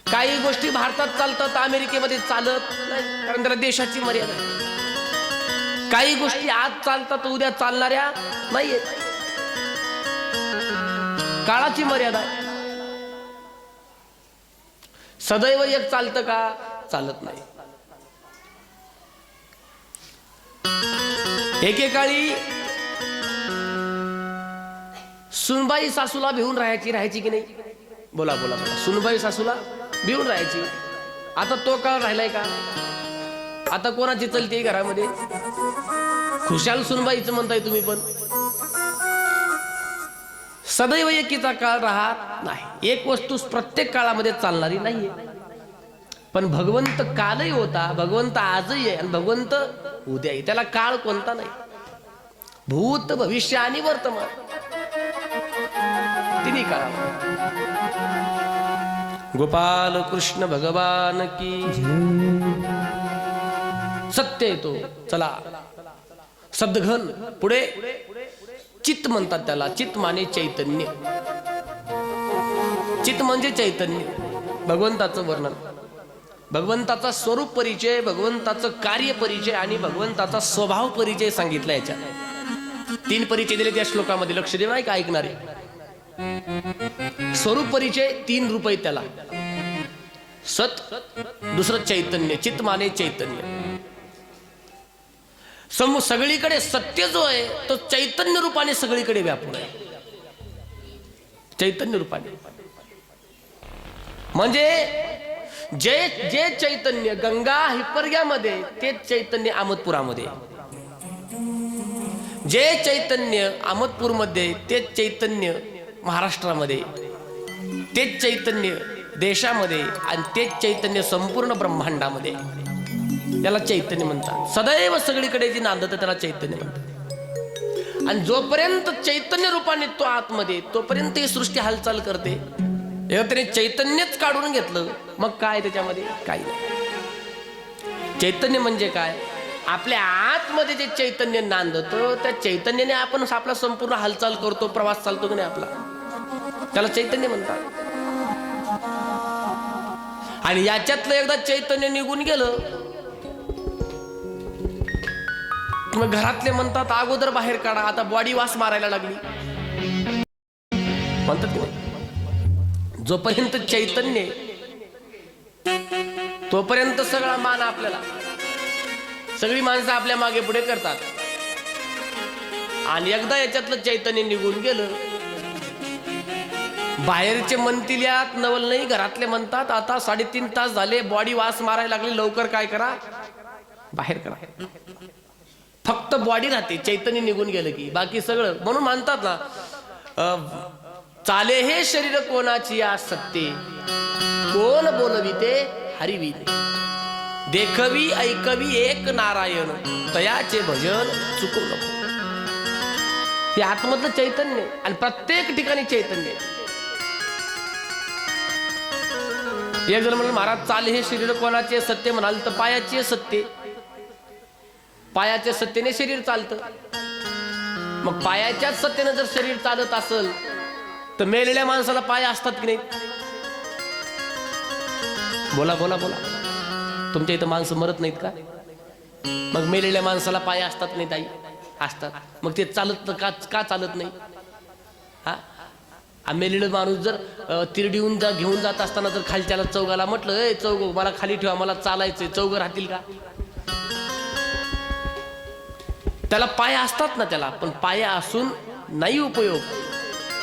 [SPEAKER 1] काही गोष्टी भारतात चालतात, अमेरिकेमध्ये चालत नाही, कारण त्याला देशाची मर्यादा आहे. काही गोष्टी आज चालतात उद्या चालणाऱ्या नाहीये, काळाची मर्यादा आहे. सदैव एक चालतं का? चालत नाही. एकेकाळी सुनबाई सासूला भिवून राहायची की नाही? बोला बोला बोला. सुनबाई सासूला भिवून राहायची. आता तो काळ राहिलाय का? आता कोणाची चलते घरामध्ये? खुशाल सुनबाईचं म्हणताय तुम्ही, पण सदैव एकीचा काळ राहत नाही. एक वस्तू प्रत्येक काळामध्ये चालणारी नाहीये. पण भगवंत कालही होता, भगवंत आजही आहे आणि भगवंत उद्या आहे. त्याला काळ कोणता नाही. भूत, भविष्य आणि वर्तमान तिन्ही काळ. गोपाल कृष्ण भगवान की सत्य येतो. चला शब्दघन पुढे. चित्त म्हणतात त्याला. चित्त माने चैतन्य. चित्त म्हणजे चैतन्य. भगवंताचं वर्णन, भगवंताचा स्वरूप परिचय, भगवंताचं कार्य परिचय आणि भगवंताचा स्वभाव परिचय सांगितला. याच्यात 3 परिचय दिले त्या श्लोकामध्ये. लक्ष देऊ नाही का ऐकणारे? स्वरूप परिचय 3 रूप आहेत त्याला. सत, दुसरं चैतन्य. चित्त माने चैतन्य. सगळीकडे सत्य जो आहे तो चैतन्य रूपाने सगळीकडे व्यापून आहे. चैतन्य रूपाने म्हणजे जे चैतन्य गंगा हिप्परग्यामध्ये, ते चैतन्य अहमदपुरामध्ये. जे चैतन्य अहमदपूरमध्ये, तेच चैतन्य महाराष्ट्रामध्ये, तेच चैतन्य देशामध्ये आणि तेच चैतन्य संपूर्ण ब्रह्मांडामध्ये. त्याला चैतन्य म्हणतात. सदैव सगळीकडे जी नांदत त्याला चैतन्य म्हणतात. आणि जोपर्यंत चैतन्य रूपाने तो आतमध्ये, तोपर्यंत ही सृष्टी हालचाल करते. त्याने चैतन्यच काढून घेतलं, मग काय त्याच्यामध्ये? काही नाही. चैतन्य म्हणजे काय? आपल्या आतमध्ये जे चैतन्य नांदत, त्या चैतन्याने आपण आपला संपूर्ण हालचाल करतो, प्रवास चालतो की नाही आपला, त्याला चैतन्य म्हणतात. आणि याच्यातलं एकदा चैतन्य निघून गेलं, मग घरातले म्हणतात अगोदर बाहेर काढा, आता बॉडी वास मारायला लागली म्हणतात की नाही. जोपर्यंत चैतन्य तोपर्यंत सगळा मान आपल्याला, सगळी माणसं आपल्या मागे पुढे करतात. आणि एकदा याच्यातलं चैतन्य निघून गेलं, बाहेरचे म्हणतील यात नवल नाही, घरातले म्हणतात आता 3.5 तास झाले, बॉडी वास मारायला लागली, लवकर काय करा, बाहेर करा. फक्त बॉडी राहते, चैतन्य निघून गेलं की बाकी सगळं. म्हणून म्हणतात ना, चाले हे शरीर कोणाची आसक्ती, कोण बोलविते हरिविते, देखवी ऐकवी एक नारायण, तयाचे भजन चुकू नको. हे आतमधलं चैतन्य. आणि प्रत्येक ठिकाणी चैतन्य. एक जण म्हणून महाराज चाले हे शरीर कोणाचे सत्य म्हणाल तर पायाचे सत्य. पायाच्या सत्तेने शरीर चालतं. मग पायाच्याच सत्तेने जर शरीर चालत असेल तर मेलेल्या माणसाला पाय असतात की नाही? बोला बोला बोला. तुमच्या इथं माणसं मरत नाहीत का? मग मेलेल्या माणसाला पाय असतात नाही? ताई असतात. मग ते चालत का चालत नाही? हा, मेलेलं माणूस जर तिरडीहून घेऊन जात असताना जर खालच्याला चौगाला म्हटलं, ए चौग मला खाली ठेवा, मला चालायचंय, चौग राहतील का? त्याला पाय असतात ना त्याला, पण पाय असून नाही उपयोग.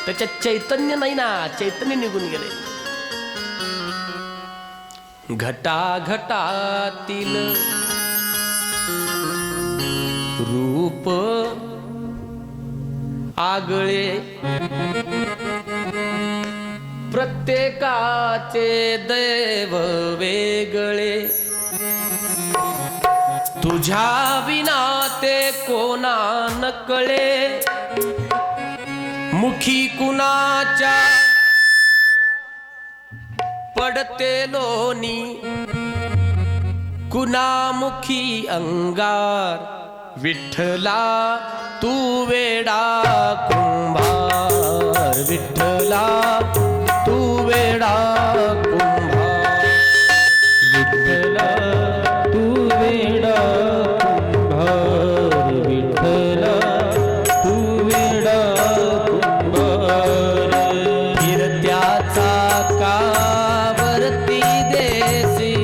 [SPEAKER 1] त्याच्यात चैतन्य नाही ना, चैतन्य निघून गेले. घटा घटातील रूप आगळे, प्रत्येकाचे दैव वेगळे, तुझ्या विना ते कोणा न कळे, मुखी कुणाच्या पडते लोणी, कुणामुखी अंगार, विठ्ठला तू वेडा कुंभार, विठ्ठला तू वेडा कुंभार,
[SPEAKER 2] विठ्ठला तू वेडा कुंभार, विठ्ठला तू वेडा कुंभार.
[SPEAKER 1] फिरत्याचा कावरती देसी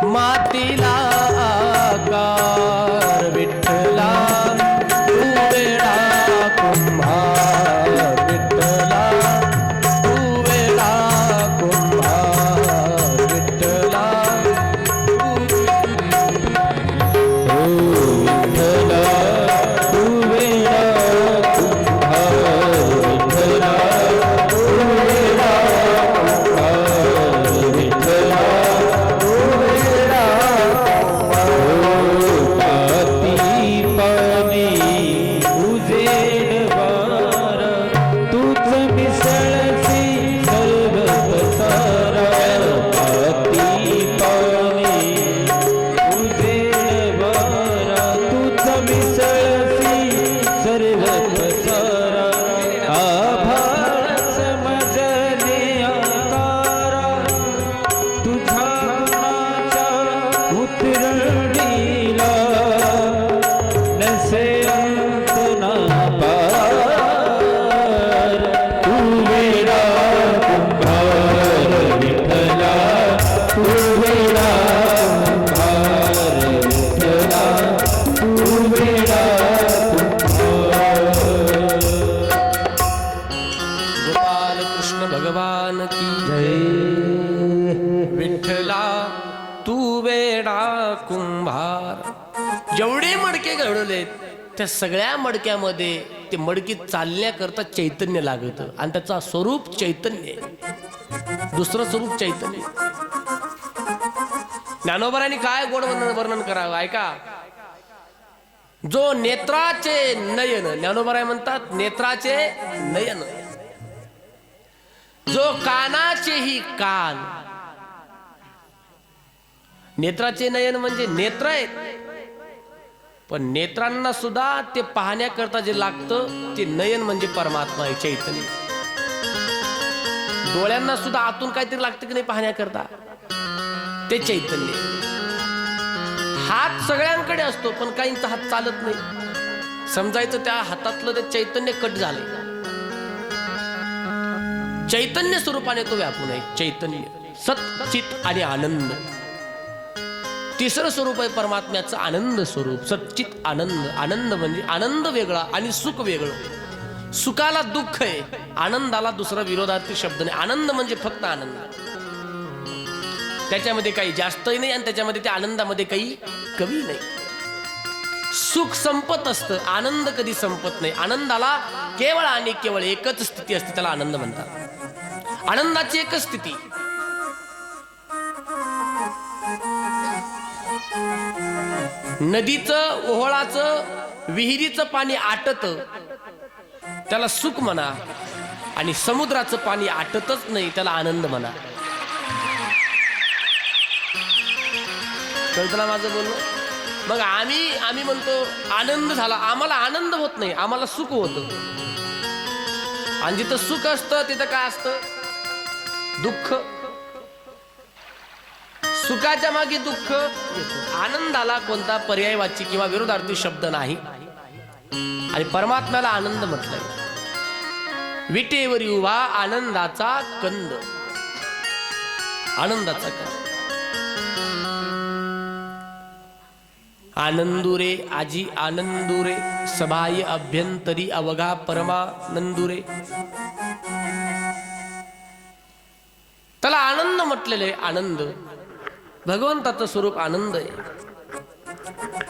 [SPEAKER 1] मातीला आकार, विठ्ठला तू वेडा कुंभार, विठ्ठला कुंभार. जेवढे मडके घडवलेत त्या सगळ्या मडक्यामध्ये ते मडकी चालण्याकरता चैतन्य लागत आणि त्याचा स्वरूप चैतन्य, दुसरं स्वरूप चैतन्य. ज्ञानोबरांनी काय गोड वर्णन करावं ऐका. जो नेत्राचे नयन, ज्ञानोबराय म्हणतात नेत्राचे नयन, जो कानाचेही कान. नेत्राचे नयन म्हणजे नेत्र आहेत, पण नेत्रांना सुद्धा ते पाहण्याकरता जे लागतं ते नयन म्हणजे परमात्मा आहे, चैतन्य. डोळ्यांना सुद्धा आतून काहीतरी लागतं की नाही पाहण्याकरता, ते चैतन्य. हात सगळ्यांकडे असतो पण काहींचा हात चालत नाही. समजायचं त्या हातातलं ते चैतन्य कट झालंय. चैतन्य स्वरूपाने तो व्यापून आहे. चैतन्य, सत, चित आणि आनंद. तिसरं स्वरूप आहे परमात्म्याचं आनंद स्वरूप, सच्चित आनंद. आनंद म्हणजे आनंद वेगळा आणि सुख वेगळं. सुखाला दुःख आहे, आनंदाला दुसरा विरोधार्थी शब्द नाही. आनंद म्हणजे फक्त आनंद, त्याच्यामध्ये काही जास्तही नाही आणि त्याच्यामध्ये त्या आनंदामध्ये काही कमी नाही. सुख संपत असतं, आनंद कधी संपत नाही. आनंदाला केवळ आणि केवळ एकच स्थिती असते, त्याला आनंद म्हणतात. आनंदाची एकच स्थिती. नदीचं, ओहळाचं, विहिरीचं पाणी आटत, त्याला सुख म्हणा, आणि समुद्राचं पाणी आटतच नाही, त्याला आनंद म्हणा. कळतं ना माझं बोलणं? मग आम्ही म्हणतो आनंद झाला, आम्हाला आनंद होत नाही, आम्हाला सुख होतं. आणि जिथं सुख असतं तिथं काय असतं? दुःख. सुखाच्या मागे दुःख येतं. आनंदाला कोणता पर्यायवाची किंवा विरोधार्थी शब्द नाही. आणि परमात्म्याला आनंद म्हटलंय. विटेवरी उभा आनंदाचा कंद, आनंदाचा कंद. आनंदुरे आजी आनंदुरे, सभाय अभ्यंतरी अवघा परमानंदुरे. त्याला आनंद म्हटलेले. आनंद, भगवंताचं स्वरूप आनंद आहे.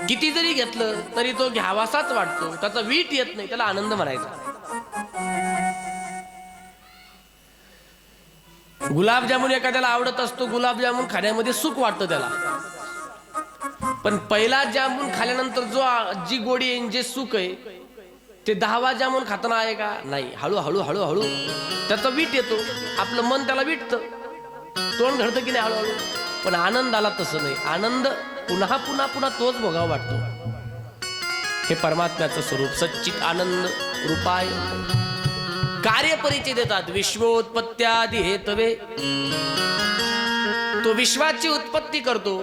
[SPEAKER 1] किती जरी घेतलं तरी तो घ्यावासाच वाटतो, त्याचा वीट येत नाही, त्याला आनंद म्हणायचा. गुलाबजामुन एखाद्याला आवडत असतो, गुलाबजामुन खाण्यामध्ये सुख वाटतं त्याला. पण पहिला जामून खाल्यानंतर जी गोडी आहे, जे सुख आहे, ते 10वा जामून खाताना आहे का? नाही. हळूहळू हळूहळू त्याचा वीट येतो, आपलं मन त्याला विटतं, तोंड घडतं की नाही हळूहळू. पण आनंदाला तसं नाही. आनंद पुन्हा पुन्हा पुन्हा तोच भोगावा वाटतो. हे परमात्म्याचं स्वरूप सच्चित आनंद रूपाय. कार्य परिचय देतात. विश्वोत्पत्त्यादी हेतवे. तो विश्वाची उत्पत्ती करतो,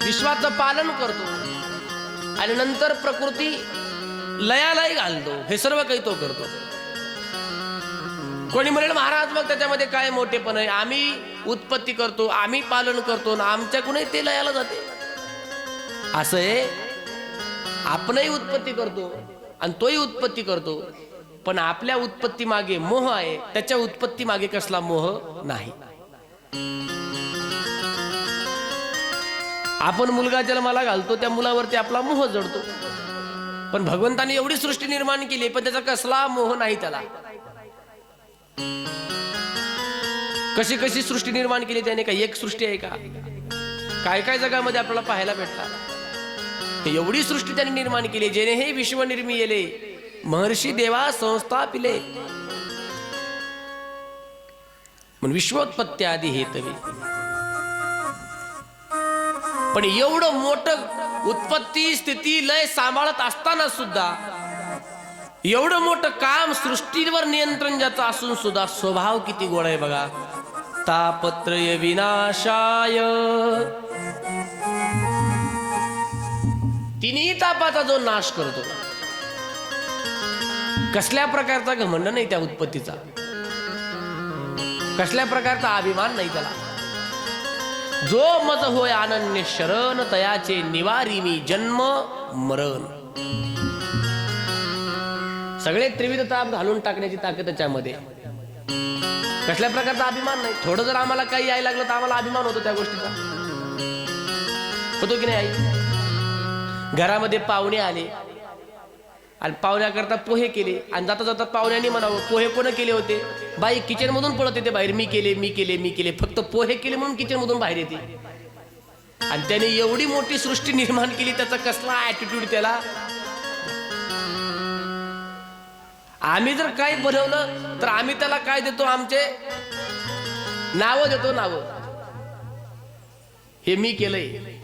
[SPEAKER 1] विश्वाचं पालन करतो, आणि नंतर प्रकृती लयालाही घालतो. हे सर्व काही तो करतो. कोणी म्हणेल महाराज मग त्याच्यामध्ये काय मोठेपण आहे? आम्ही उत्पत्ती करतो, आम्ही पालन करतो, आमच्याकडूनही ते लयाला जाते. असं आहे, आपणही उत्पत्ती करतो आणि तोही उत्पत्ती करतो, पण आपल्या उत्पत्ती मागे मोह आहे, त्याच्या उत्पत्ती मागे कसला मोह नाही. आपण मुलगा जन्माला घालतो, त्या मुलावरती आपला मोह जडतो. पण भगवंताने एवढी सृष्टी निर्माण केली, पण त्याचा कसला मोह नाही त्याला. कशी कशी सृष्टी निर्माण केली त्याने? काही एक सृष्टी आहे का? काय काय जगामध्ये आपल्याला पाहायला भेटतात. एवढी सृष्टी त्याने निर्माण केली. जेणे हे विश्व निर्मिले महर्षी देवा संस्थापिले. म्हणून विश्वोत्पत्ती आदी हेतवे. पण एवढं मोठं उत्पत्ती स्थिती लय सांभाळत असताना सुद्धा, एवढं मोठं काम, सृष्टीवर नियंत्रण ज्याचं असून सुद्धा स्वभाव किती गोड आहे बघा. तापत्रय विनाशाय. तिन्ही तापाचा जो नाश करतो. कसल्या प्रकारचा घमंड नाही त्या उत्पत्तीचा, कसल्या प्रकारचा अभिमान नाही त्याला. जो मज होय अनन्य शरण, तयाचे निवारी मी जन्म मरण. सगळे त्रिविध ताप घालून टाकण्याची ताकद त्याच्यामध्ये. कसल्या प्रकारचा अभिमान नाही. थोडं जर आम्हाला काही यायला लागलं तर आम्हाला अभिमान होतो त्या गोष्टीचा. होतो की नाही आई? घरामध्ये पाहुणे आले आणि पाहुण्याकरता पोहे केले आणि जाता जाता पाहुण्यांनी म्हणावं पोहे कोण केले होते? बाई किचन मधून पळत येते बाहेर, मी केले, फक्त पोहे केले म्हणून किचन मधून बाहेर येते. आणि त्याने एवढी मोठी सृष्टी निर्माण केली, त्याचा कसला ऍटिट्यूड त्याला. आम्ही जर काही बनवलं तर आम्ही त्याला काय देतो? आमचे नावं देतो, नावं. हे मी केलंय.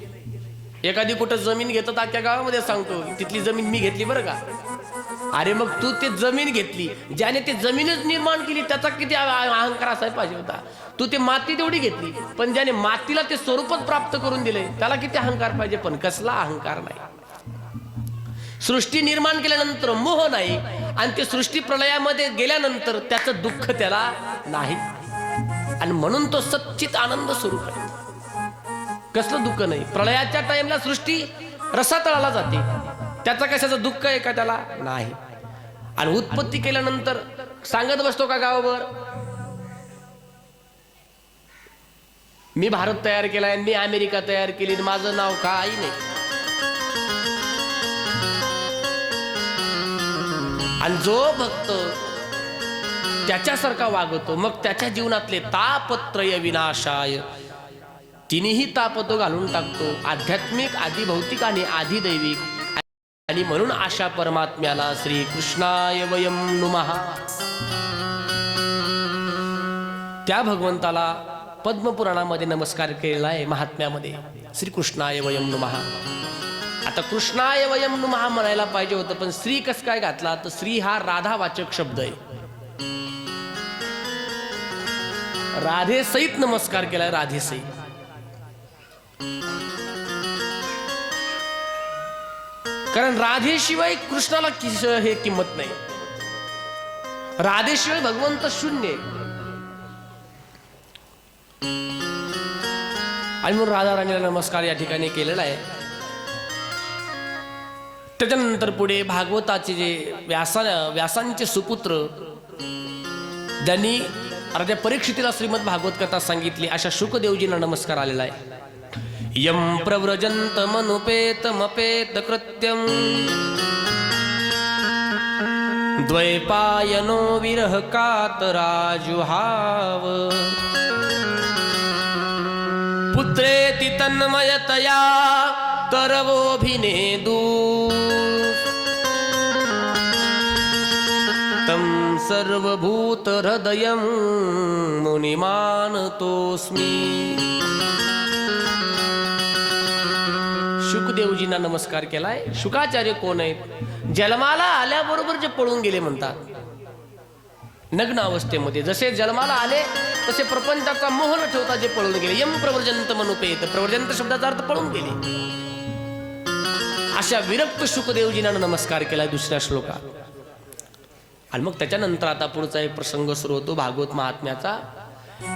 [SPEAKER 1] एखादी कुठं जमीन घेतो तर अख्ख्या गावामध्ये सांगतो तिथली जमीन मी घेतली बरं का. अरे मग तू ते जमीन घेतली, ज्याने ते जमीनच निर्माण केली त्याचा किती अहंकार असायला पाहिजे होता. तू ते माती तेवढी घेतली, पण ज्याने मातीला ते स्वरूपच प्राप्त करून दिले त्याला किती अहंकार पाहिजे. पण कसला अहंकार नाही. सृष्टी निर्माण केल्यानंतर मोह नाही, आणि ते सृष्टी प्रलयामध्ये गेल्यानंतर त्याचं दुःख त्याला नाही, आणि म्हणून तो सच्चित आनंद स्वरूप आहे. कसलं दुःख नाही. प्रलयाच्या टाइमला सृष्टी रसातळाला जाते, त्याचा कशाचं दुःख आहे का? त्याला नाही. आणि उत्पत्ती केल्यानंतर सांगत बसतो का गावभर मी भारत तयार केलाय, मी अमेरिका तयार केली, माझं नाव काही नाही. आणि जो भक्त त्याच्यासारखा वागतो मग त्याच्या जीवनातले तापत्रय विनाशाय, तिन्ही ताप तो घालून टाकतो, आध्यात्मिक, आधी भौतिक आणि आधी दैविक. आणि म्हणून अशा परमात्म्याला श्री कृष्णाय वयम नुमः, त्या भगवंताला पद्मपुराणामध्ये नमस्कार केलेला आहे. महात्म्यामध्ये श्रीकृष्णाय वयम नुमः. आता कृष्णाय वयम नुमः म्हणायला पाहिजे होतं, पण श्री कस काय घातला? तर श्री हा राधावाचक शब्द आहे. राधे सहित नमस्कार केलाय, राधे सहित. कारण राधेशिवाय कृष्णाला हे किंमत नाही. राधेशिवाय भगवंत शून्य. आणि म्हणून राधा राणीला नमस्कार या ठिकाणी केलेला आहे. त्याच्यानंतर पुढे भागवताचे जे व्यासांचे सुपुत्र ज्यांनी राजा परीक्षितीला श्रीमद भागवत कथा सांगितली, अशा शुकदेवजींना नमस्कार आलेला आहे. यम प्रव्रजंत मनुपेतमपेत कृत्यम द्वैपायनो विरह कातराजुहाव पुत्रेति तन्मयतया तरवोभिनेदु तं सर्वभूत हृदयं मुनिमानतोस्मि. शुकदेवजींना नमस्कार केलाय. शुकाचार्य कोण आहेत? जन्माला आल्याबरोबर जे पळून गेले म्हणतात, नग्न अवस्थेमध्ये जसे जन्माला आले तसे प्रपंचाचा मोह न ठेवता जे पळून गेले. यम प्रव्रजंत मनुपेत, प्रव्रजंत शब्दाचा अर्थ पळून गेले. अशा विरक्त शुकदेवजींना नमस्कार केलाय दुसऱ्या श्लोकात. आणि मग त्याच्यानंतर आता पुढचा एक प्रसंग सुरू होतो भागवत महात्म्याचा.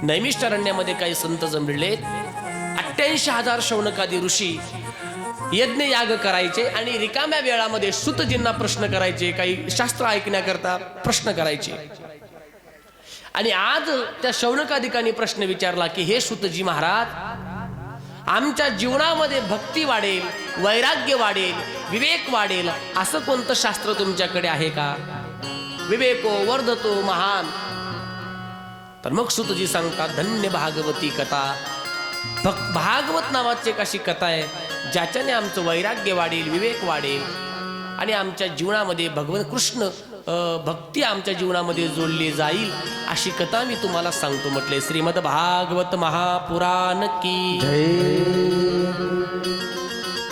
[SPEAKER 1] नैमिष्ठारण्यामध्ये काही संत जमलेले 88,000 शौनकादी ऋषी यज्ञ याग करायचे आणि रिकाम्या वेळामध्ये सुतजींना प्रश्न करायचे, काही शास्त्र ऐकण्याकरता प्रश्न करायचे. आणि आज त्या शौनकादिकांनी प्रश्न विचारला की हे सुतजी महाराज, आमच्या जीवनामध्ये भक्ती वाढेल, वैराग्य वाढेल, विवेक वाढेल असं कोणतं शास्त्र तुमच्याकडे आहे का? विवेको वर्धतो महान. तर मग सुतजी सांगतात, धन्य भागवती कथा. भागवत नावाची एक अशी कथा आहे ज्याच्याने आमचं वैराग्य वाढेल, विवेक वाढेल आणि आमच्या जीवनामध्ये भगवान कृष्ण भक्ती आमच्या जीवनामध्ये जोडली जाईल, अशी कथा मी तुम्हाला सांगतो म्हटले. श्रीमद भागवत महापुराण की जय.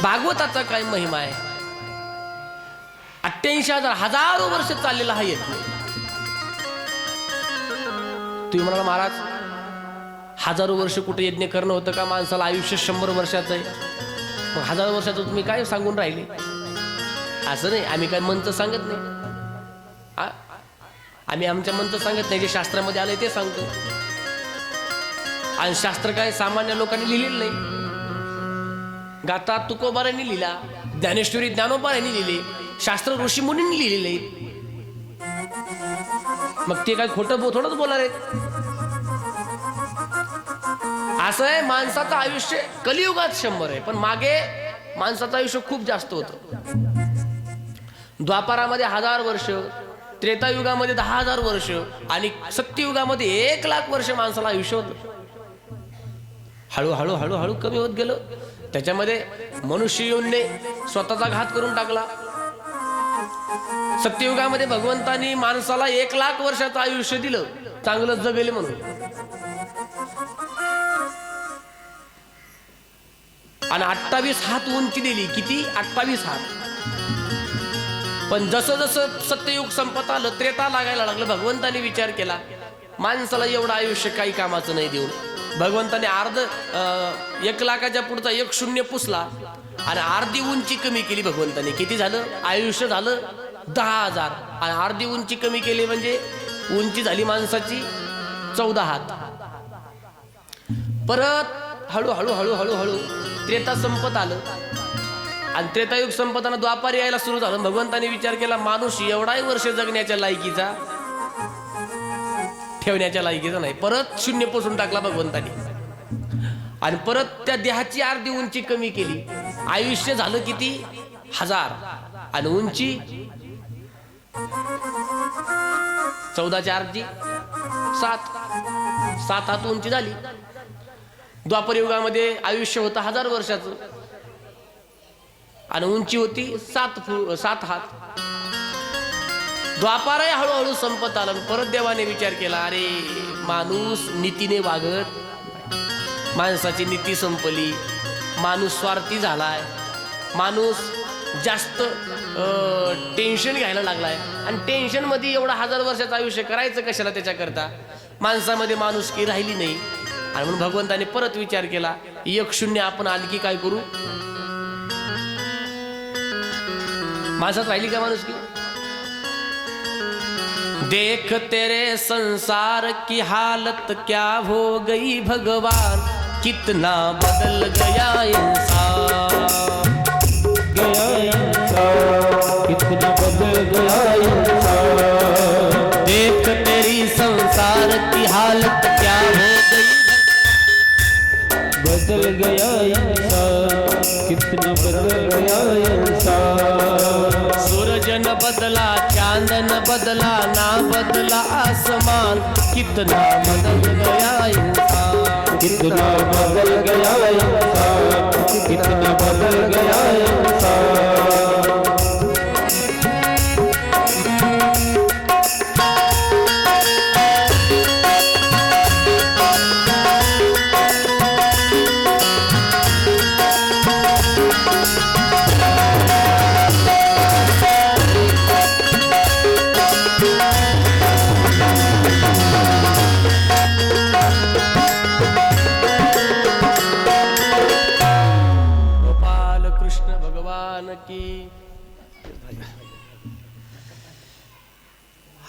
[SPEAKER 1] भागवताचा काय महिमा आहे? 88,000 हजारो वर्ष चाललेला हा यज्ञ. तुम्ही म्हणाला महाराज हजारो वर्ष कुठे यज्ञ करणं होतं का? माणसाला आयुष्य 100 वर्षाचं आहे, मग 1000 वर्षाचं तुम्ही काय सांगून राहिले? असं नाही, आम्ही काय मंत्र सांगत नाही. आम्ही आमच्या मंत्र सांगत नाही, जे शास्त्रामध्ये आलंय ते सांगतो. आणि शास्त्र काय सामान्य लोकांनी लिहिलेलं नाही. गाथा तुकोबारांनी लिहिला, ज्ञानेश्वरी ज्ञानोबारांनी लिहिले, शास्त्र ऋषी मुनींनी लिहिलेले. मग ते काय खोटं थोडंच बोलणार आहेत? आज असं आहे, माणसाचं आयुष्य कलियुगात 100 आहे, पण मागे माणसाचं आयुष्य खूप जास्त होतं. द्वापारामध्ये 1000 वर्ष, त्रेतायुगामध्ये 10,000 वर्ष आणि सत्ययुगामध्ये 1,00,000 वर्ष माणसाला आयुष्य होतं. हळूहळू हळूहळू कमी होत गेलं. त्याच्यामध्ये मनुष्य येऊनने स्वतःचा घात करून टाकला. सत्ययुगामध्ये भगवंतानी माणसाला 1,00,000 वर्षाचं आयुष्य दिलं, चांगलं जगेल म्हणून. आणि 28 हात उंची दिली. किती? 28 हात. पण जसं जसं सत्ययुग संपत आलं, त्रेता लागायला लागलं, भगवंतानी विचार केला माणसाला एवढं आयुष्य काही कामाचं नाही देऊन. भगवंताने 1,00,000च्या पुढचा 1 शून्य पुसला आणि अर्धी उंची कमी केली भगवंताने. किती झालं? आयुष्य झालं 10,000 आणि अर्धी उंची कमी केली म्हणजे उंची झाली माणसाची 14 हात. परत हळूहळू हळूहळू हळू त्रेता संपत आलं आणि त्रेतायुग संपताना द्वापार यायला सुरू झालं. भगवंताने विचार केला माणूस एवढाही वर्ष जगण्याच्या लायकीचा, ठेवण्याच्या लायकीचा नाही. परत शून्य पोसून टाकला भगवंताने आणि परत त्या देहाची अर्धी उंची कमी केली. आयुष्य झालं किती? 1000 आणि उंची 14च्या अर्धी 7 हात उंची झाली. द्वापर युगामध्ये आयुष्य होतं 1000 वर्षाचं आणि उंची होती 7 हात. द्वापारही हळूहळू संपत आलं. परत देवाने विचार केला, अरे माणूस नीतीने वागत, माणसाची नीती संपली, माणूस स्वार्थी झालाय, माणूस जास्त टेन्शन घ्यायला लागलाय आणि टेन्शन मध्ये एवढा 1000 वर्षाचं आयुष्य करायचं कशाला? त्याच्याकरता माणसामध्ये माणुसकी राहिली नाही. आणि म्हणून भगवंताने परत विचार केला, 1 शून्य आपण आणखी काय करू? माणसात राहिली का माणुसकी? देख तेरे संसार की हालत क्या हो गई भगवान, कितना बदल गया इंसान,
[SPEAKER 2] कितना बदल गया इंसान.
[SPEAKER 1] देख तेरी संसार की हालत क्या हो गई,
[SPEAKER 2] बदल गया इंसान, कितना बदल गया इंसान.
[SPEAKER 1] सूरज न बदला, चांद न बदला, ना बदला आसमान, कितना बदल गया इंसान,
[SPEAKER 2] कितना बदल गया इंसान, कितना बदल गया इंसान.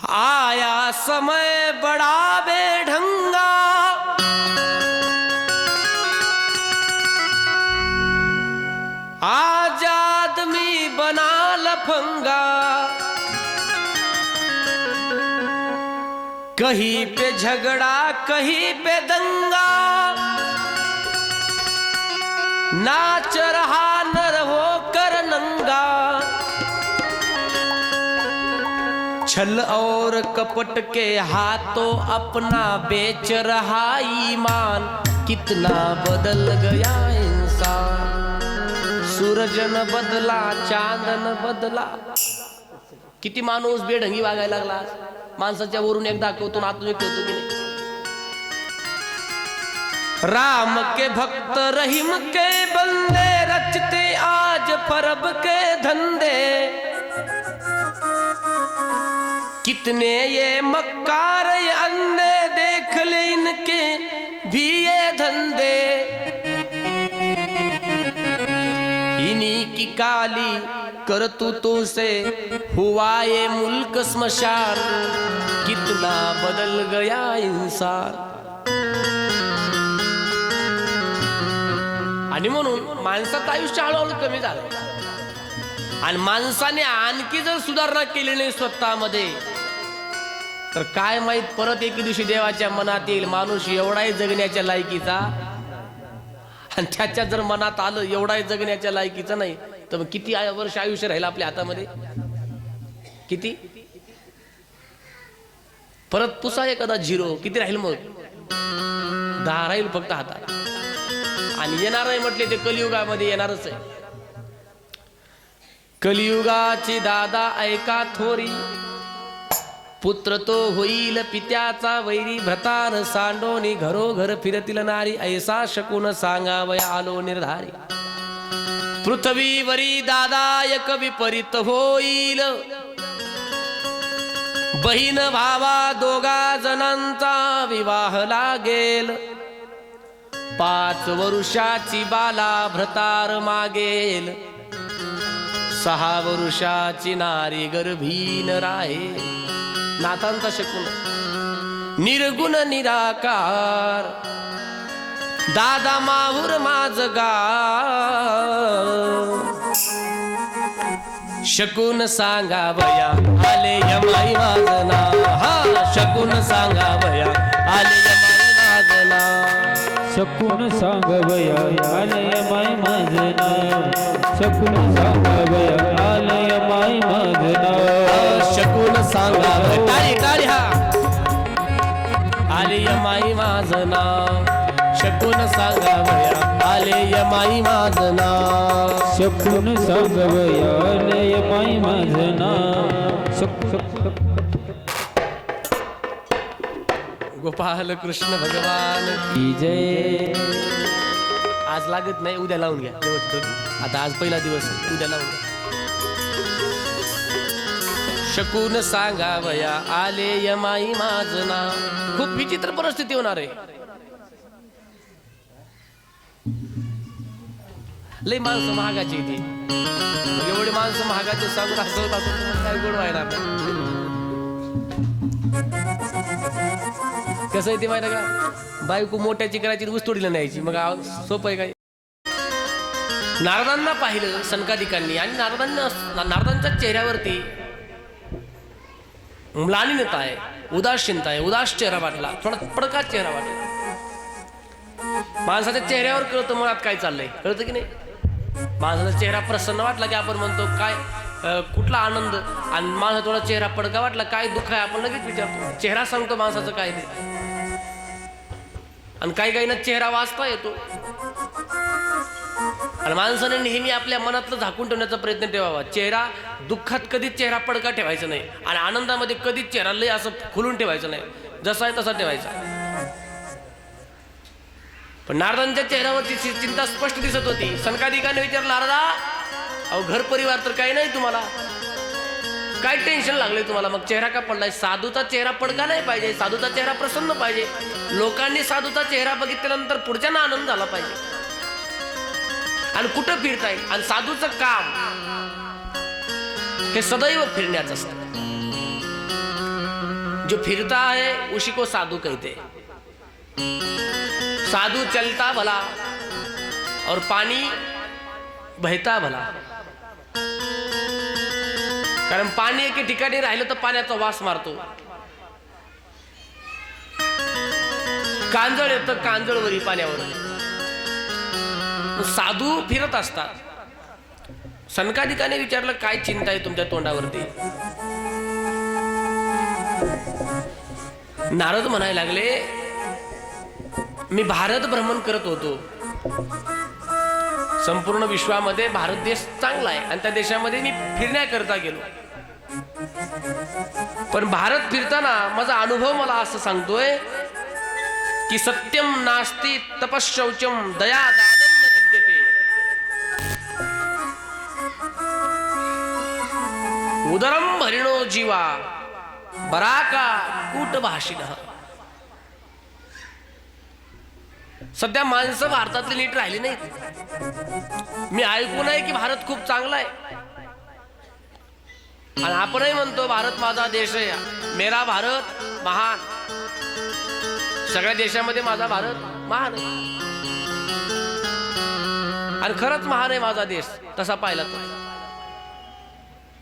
[SPEAKER 1] आया समय बड़ा बेढंगा, आज आदमी बना लफंगा, कहीं पे झगड़ा कहीं पे दंगा, नाच रहा नर होकर नंगा, छल और कपट के हाथों अपना बेच रहा ईमान, कितना बदल गया इंसान. सूरज न बदला, चांद न बदला. किती माणूस बेढंगी वागायला लागला. माणसाच्या वरून एक दाखवतो ना आतून एक ठेवतो की नाही. राम के भक्त रहीम के बंदे, रचते आज फरब के धंधे, कितने ये मक्कार ये अंधे, देख ले इनके भी ये धंधे. इन्हीं की काली करतूतों से हुआ ये मुल्क स्मशान, कितना बदल गया इंसान. आणि म्हणून माणसाचं आयुष्य हळूहळू कमी झालं आणि माणसाने आणखी जर सुधारणा केली नाही स्वतःमध्ये तर काय माहित परत एके दिवशी देवाच्या मनात येईल माणूस एवढाही जगण्याच्या लायकीचा आणि त्याच्या जर मनात आलं एवढा जगण्याच्या लायकीचं नाही तर मग किती वर्ष आयुष्य राहील आपल्या हातामध्ये? किती? परत पुसा एखादा झिरो, किती राहील मग? 10 राहील फक्त हातात. आणि येणार आहे म्हटले ते कलियुगामध्ये येणारच आहे. कलियुगाची दादा ऐका थोरी, पुत्र तो होईल पित्याचा वैरी, भ्रतार सांडोनी घरोघर फिरतील नारी, ऐसा शकून सांगावया आलो निर्धारी. पृथ्वीवरी दादा एक विपरीत होईल, बहीण भावा दोघा जणांचा विवाह लागेल. 5 वर्षाची बाला भ्रतार मागेल, 6 वर्षाची नारी गर्भीन राहे. नाथांचा शकून निर्गुण निराकार, दादा माहुर माझ शकून सांगावया आले यमाई वाजना. हा शकून सांगावया आले यमाई वाजना.
[SPEAKER 2] शकून सांगवया आलय माय माझना. शकून सांगवया आलय माय माझना.
[SPEAKER 1] शकून सांगावया टाळी टाळी हा आले यमाई माझना. शकून सांगावया आले यमाई माझना.
[SPEAKER 2] शकून सांगवया आलय माय माझना.
[SPEAKER 1] गोपाल कृष्ण भगवान
[SPEAKER 2] की जय.
[SPEAKER 1] आज लागत नाही, उद्या लावून घ्या व्यवस्थित. आता आज पहिला दिवस आहे, उद्या लावून घ्या. शकून सांगावया आले यमाई माझना. खूप विचित्र परिस्थिती होणार आहे. लय माणसं महागाची इथे. एवढे माणसं महागाचे सांगून असं काय गोड व्हायला कसं आहे ते माहिती का? बायको मोठ्याची करायची, ऊसतोडीला न्यायची. मग सोपं आहे काय? नारदांना पाहिलं सनकादिकांनी आणि नारदांच्या चेहऱ्यावरती म्लानीनता आहे, उदासीनता आहे. उदास चेहरा वाटला, थोडा पडका चेहरा वाटला. माणसाच्या चेहऱ्यावर कळतं मुळात काय चाललंय, कळतं की नाही? माणसाचा चेहरा प्रसन्न वाटला की आपण म्हणतो काय कुठला आनंद. आणि माणसा थोडा चेहरा पडका वाटला काय दुःख आहे आपण लगेच विचारतो. चेहरा सांगतो माणसाचं काय ते. आणि काही काही ना चेहरा वाचता येतो. आणि माणसाने नेहमी आपल्या मनातलं झाकून ठेवण्याचा प्रयत्न ठेवावा. चेहरा दुःखात कधीच चेहरा पडका ठेवायचा नाही आणि आनंदामध्ये कधीच चेहरा लय असं खुलून ठेवायचं नाही. जसा आहे तसा ठेवायचा. पण नारदांच्या चेहऱ्यावरची चिंता स्पष्ट दिसत होती. सनकादिकाने विचारलं, नारदा अहो घर परिवार तर काही नाही तुम्हाला, काय टेन्शन लागले तुम्हाला? मग चेहरा का पडलाय? साधूचा चेहरा पडका नाही पाहिजे, साधूचा चेहरा प्रसन्न पाहिजे. लोकांनी साधूचा चेहरा बघितल्यानंतर पुढच्यांना आनंद झाला पाहिजे. आणि कुठं फिरताय? आणि साधूचं काम हे सदैव फिरण्याचं असतं. जो फिरता है उसी को साधू कहते. साधू चलता भला और पानी बहता भला. कारण पाणी एके ठिकाणी राहिलं तर पाण्याचा वास मारतो. कांजळ येतं कांजळवरी पाण्यावर. साधू फिरत असतात. सनकादिकाने विचारलं, काय चिंता आहे तुमच्या तोंडावरती? नारद म्हणायला लागले, मी भारत भ्रमण करत होतो. संपूर्ण विश्वामध्ये भारत देश चांगला आहे आणि त्या देशामध्ये मी फिरण्याकरता गेलो. पण भारत फिरताना माझा अनुभव मला असं सांगतोय की सत्यम नास्ति तपश्चौचम दया दानं न विद्यते. उदरम भरिणो जीवा बराका कूट भाषिणः. सध्या माणसं भारतातली नीट राहिली नाहीत. मी ऐकून आहे की भारत खूप चांगला आहे आणि आपणही म्हणतो भारत माझा देश आहे, मेरा भारत महान. सगळ्या देशामध्ये माझा भारत महान आहे आणि खरंच महान आहे माझा देश तसा पाहिला तर.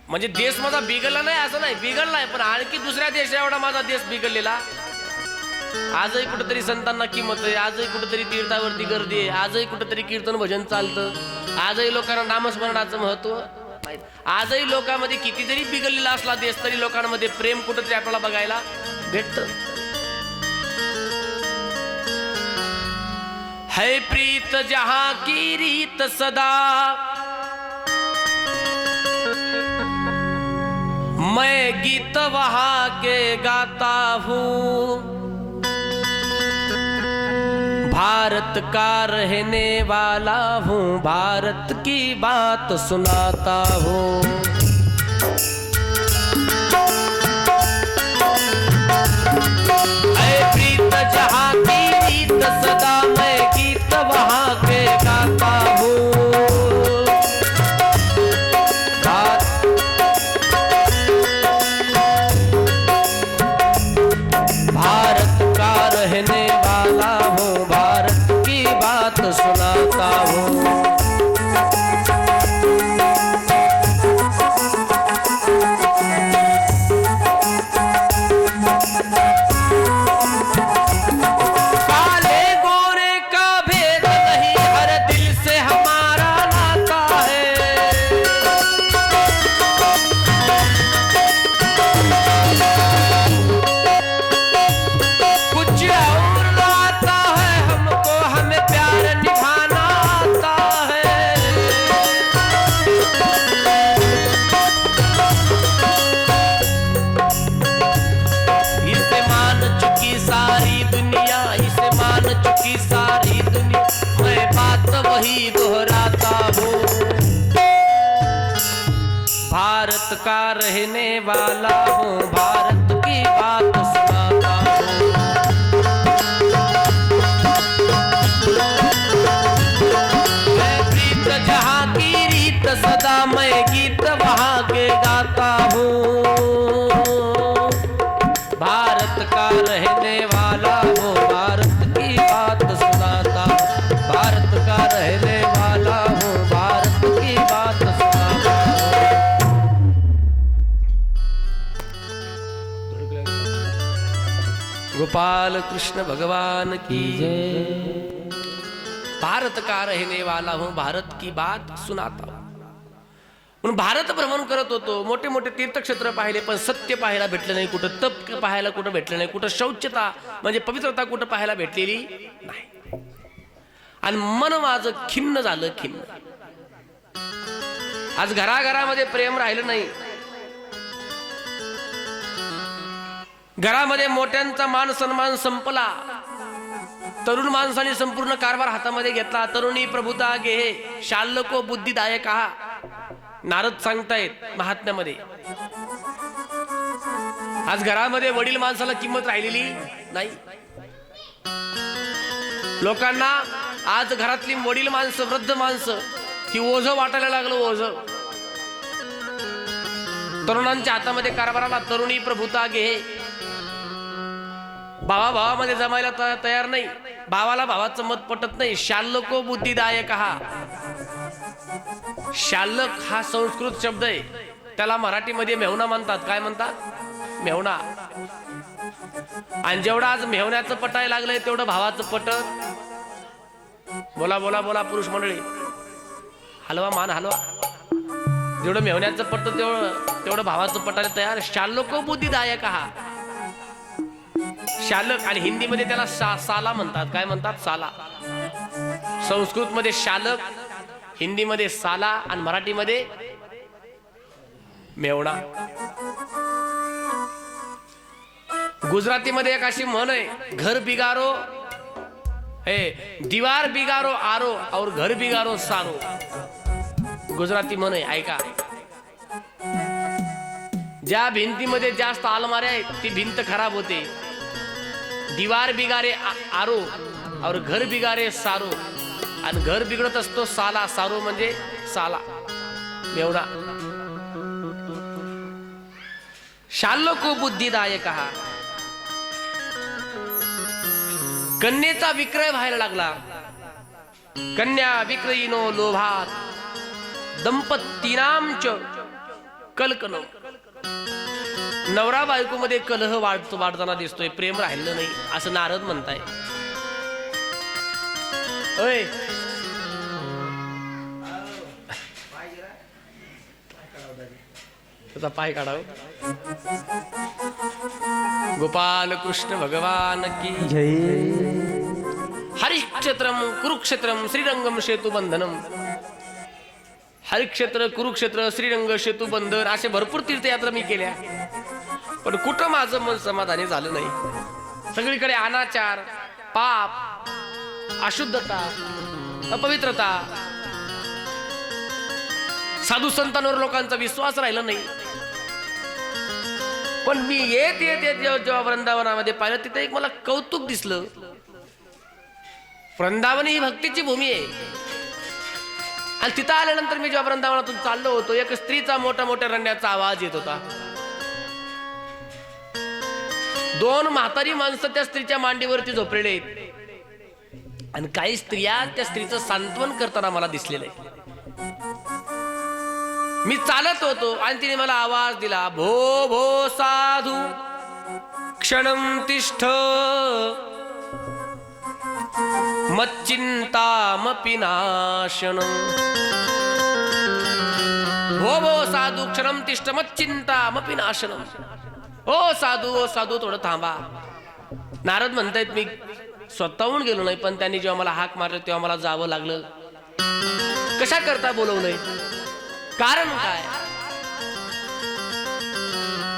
[SPEAKER 1] म्हणजे देश माझा बिघडला नाही असं नाही, बिघडलाय पण आणखी दुसऱ्या देशा एवढा माझा देश बिघडलेला आजही कुठेतरी संतांना किंमत आहे, आजही कुठेतरी तीर्थावरती गर्दी आहे, आजही कुठेतरी कीर्तन भजन चालतं, आजही लोकांना नामस्मरणाचं महत्व माहित. आजही लोकांमध्ये किती जरी बिघडलेला असला देश तरी लोकांमध्ये प्रेम कुठेतरी आपल्याला बघायला भेटतं. है प्रीत जहां की रीत सदा, मैं गीत वहां के गाता हूँ, भारत का रहने वाला हूँ, भारत की बात सुनाता हूँ. ऐ प्रीत जहाँ की रीत सदा, मैं गीत वहाँ के गाता हूँ. भारत का रहने वाला हूँ, भारत की बात सुनाता हूँ. काले गोरे का भेद नहीं, हर दिल से हमारा नाता है. कुछ और आता है हमको, हमें प्यार निभाना आता है. इसे मान चुकी सारी दुनिया, इसे मान चुकी सारी दुनिया, मैं बात वही दोहराता हूँ. भारत का रहने वाला हूँ, भारत की बात सुनाता हूँ. मैं प्रीत जहाँ की रीत सदा, मैं गीत वहाँ के गाता हूँ. भारत का रहने वाला हूँ, भारत की बात सुनाता हूँ. भारत का रहने वाला हूँ, भारत की बात सुनाता हूँ. गोपाल कृष्ण भगवान की जय. भारत का रहने वाला हूँ, भारत की बात सुनाता हूँ. म्हणून भारत भ्रमण करत होतो, मोठे मोठे तीर्थक्षेत्र पाहिले, पण सत्य पाहायला भेटलं नाही कुठं, तप पाहायला कुठं भेटलं नाही कुठं, शौच्यता म्हणजे पवित्रता कुठं पाहायला भेटलेली नाही. आणि मन माझं खिन्न झालं, खिन्न. आज घराघरामध्ये प्रेम राहिलं नाही. घरामध्ये मोठ्यांचा मान सन्मान संपला. तरुण माणसाने संपूर्ण कारभार हातामध्ये घेतला. तरुणी प्रभुता गे शाल्लको बुद्धिदायक हा नारद सांगतायत महात्म्यामध्ये. आज घरामध्ये वडील माणसाला किंमत राहिलेली नाही. लोकांना आज घरातली वडील माणसं, वृद्ध माणसं ही ओझं वाटायला लागलं, ओझं. तरुणांच्या हातामध्ये कारभाराला तरुणी प्रभुता घे. भावा भावामध्ये जमायला तयार नाही. भावाला भावाचं मत पटत नाही. शाल्लको बुद्धिदायक हा, शाल्लक हा संस्कृत शब्द आहे. त्याला मराठीमध्ये मेहुणा म्हणतात. काय म्हणतात? मेहुणा. आणि जेवढा आज मेहुण्याचं पटायला लागलंय तेवढं भावाचं पटत. बोला बोला बोला पुरुष मंडळी, हलवा मान हलवा. जेवढं मेहुण्याचं पटत तेवढं भावाचं पटायला तयार. शाल्लको बुद्धिदायक हा शालक. आणि हिंदीमध्ये त्याला साला म्हणतात. काय म्हणतात? साला. संस्कृत मध्ये शालक, हिंदीमध्ये साला आणि मराठीमध्ये मेवणा. गुजरातीमध्ये एक अशी म्हण आहे, घर बिगारो हे दीवार बिगारो आरो और घर बिगारो सारो. गुजराती म्हण आहे, ऐका. ज्या भिंतीमध्ये जास्त अलमाऱ्या आहेत ती भिंत खराब होते. दीवार बिगारे आरो और घर बिगारे सारो. आणि घर बिघडत असतो साला. सारो म्हणजे साला, मेवणा. शाल्लको बुद्धिदायक हा. कन्येचा विक्रय व्हायला लागला. कन्या विक्रयिनो लोभात दंपतीनाम च कलकनो. नवरा बायको मध्ये कलह वाढताना दिसतोय, प्रेम राहिलं नाही असं नारद म्हणताय. ओय त्याचा पाय काढाव. गोपाल कृष्ण भगवान की
[SPEAKER 2] जय.
[SPEAKER 1] हरिक्षेत्रम कुरुक्षेत्रम श्रीरंगम सेतुबंधनम. हरिक्षेत्र कुरुक्षेत्र श्रीरंग सेतुबंधन असे भरपूर तीर्थयात्रा मी केल्या, पण कुठं माझं मन समाधानी झालं नाही. सगळीकडे अनाचार, पाप, अशुद्धता, अपवित्रता, साधू संतांवर लोकांचा विश्वास राहिला नाही. पण मी येत जेव्हा वृंदावनामध्ये पाहिलं तिथे एक मला कौतुक दिसलं. वृंदावन ही भक्तीची भूमी आहे. आणि तिथं आल्यानंतर मी जेव्हा वृंदावनातून चाललो होतो, एक स्त्रीचा मोठ्या मोठ्या रडण्याचा आवाज येत होता. 2 म्हातारी माणसं त्या स्त्रीच्या मांडीवरती झोपलेले आहेत आणि काही स्त्रिया त्या स्त्रीचं सांत्वन करताना मला दिसलेलं आहे. मी चालत होतो आणि तिने मला आवाज दिला, भो भो साधू क्षणम तिष्ठ मच्चिंतामपि नाशनम. भो भो साधू क्षणम तिष्ठ मच्चिंतामपि नाशनम. ओ साधू थोडं थांबा. नारद म्हणतायत मी स्वतःहून गेलो नाही, पण त्यांनी जेव्हा मला हाक मारलं तेव्हा मला जावं लागलं. कशा करता बोलवलंय, कारण काय,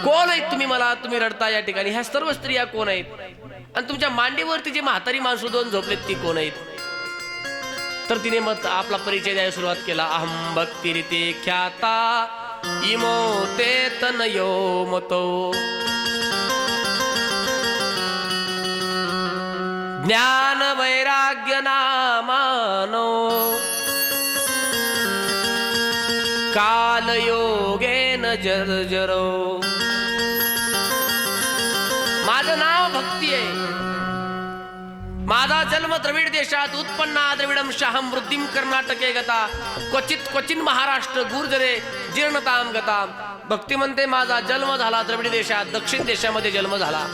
[SPEAKER 1] कोण आहेत तुम्ही, मला तुम्ही रडता या ठिकाणी, ह्या सर्व स्त्रिया कोण आहेत, आणि तुमच्या मांडीवरती जी म्हातारी माणसं 2 झोपलेत ती कोण आहेत. तर तिने मग आपला परिचय द्यायला सुरुवात केला. अहम भक्तिरिते ख्याता इमो ते तनयो मतो. ज्ञान वैराग्य नामानो काल योगेन जर्जरो. माझं नाव भक्ती आहे. माझा जन्म द्रविड देशात उत्पन्ना द्रविडम शाहम वृद्धिम कर्नाटके गता क्वचिन महाराष्ट्र गुर्जरे जीर्णताम गता. भक्ती म्हणते माझा जन्म झाला द्रविड देशात, दक्षिण देशामध्ये जन्म झाला.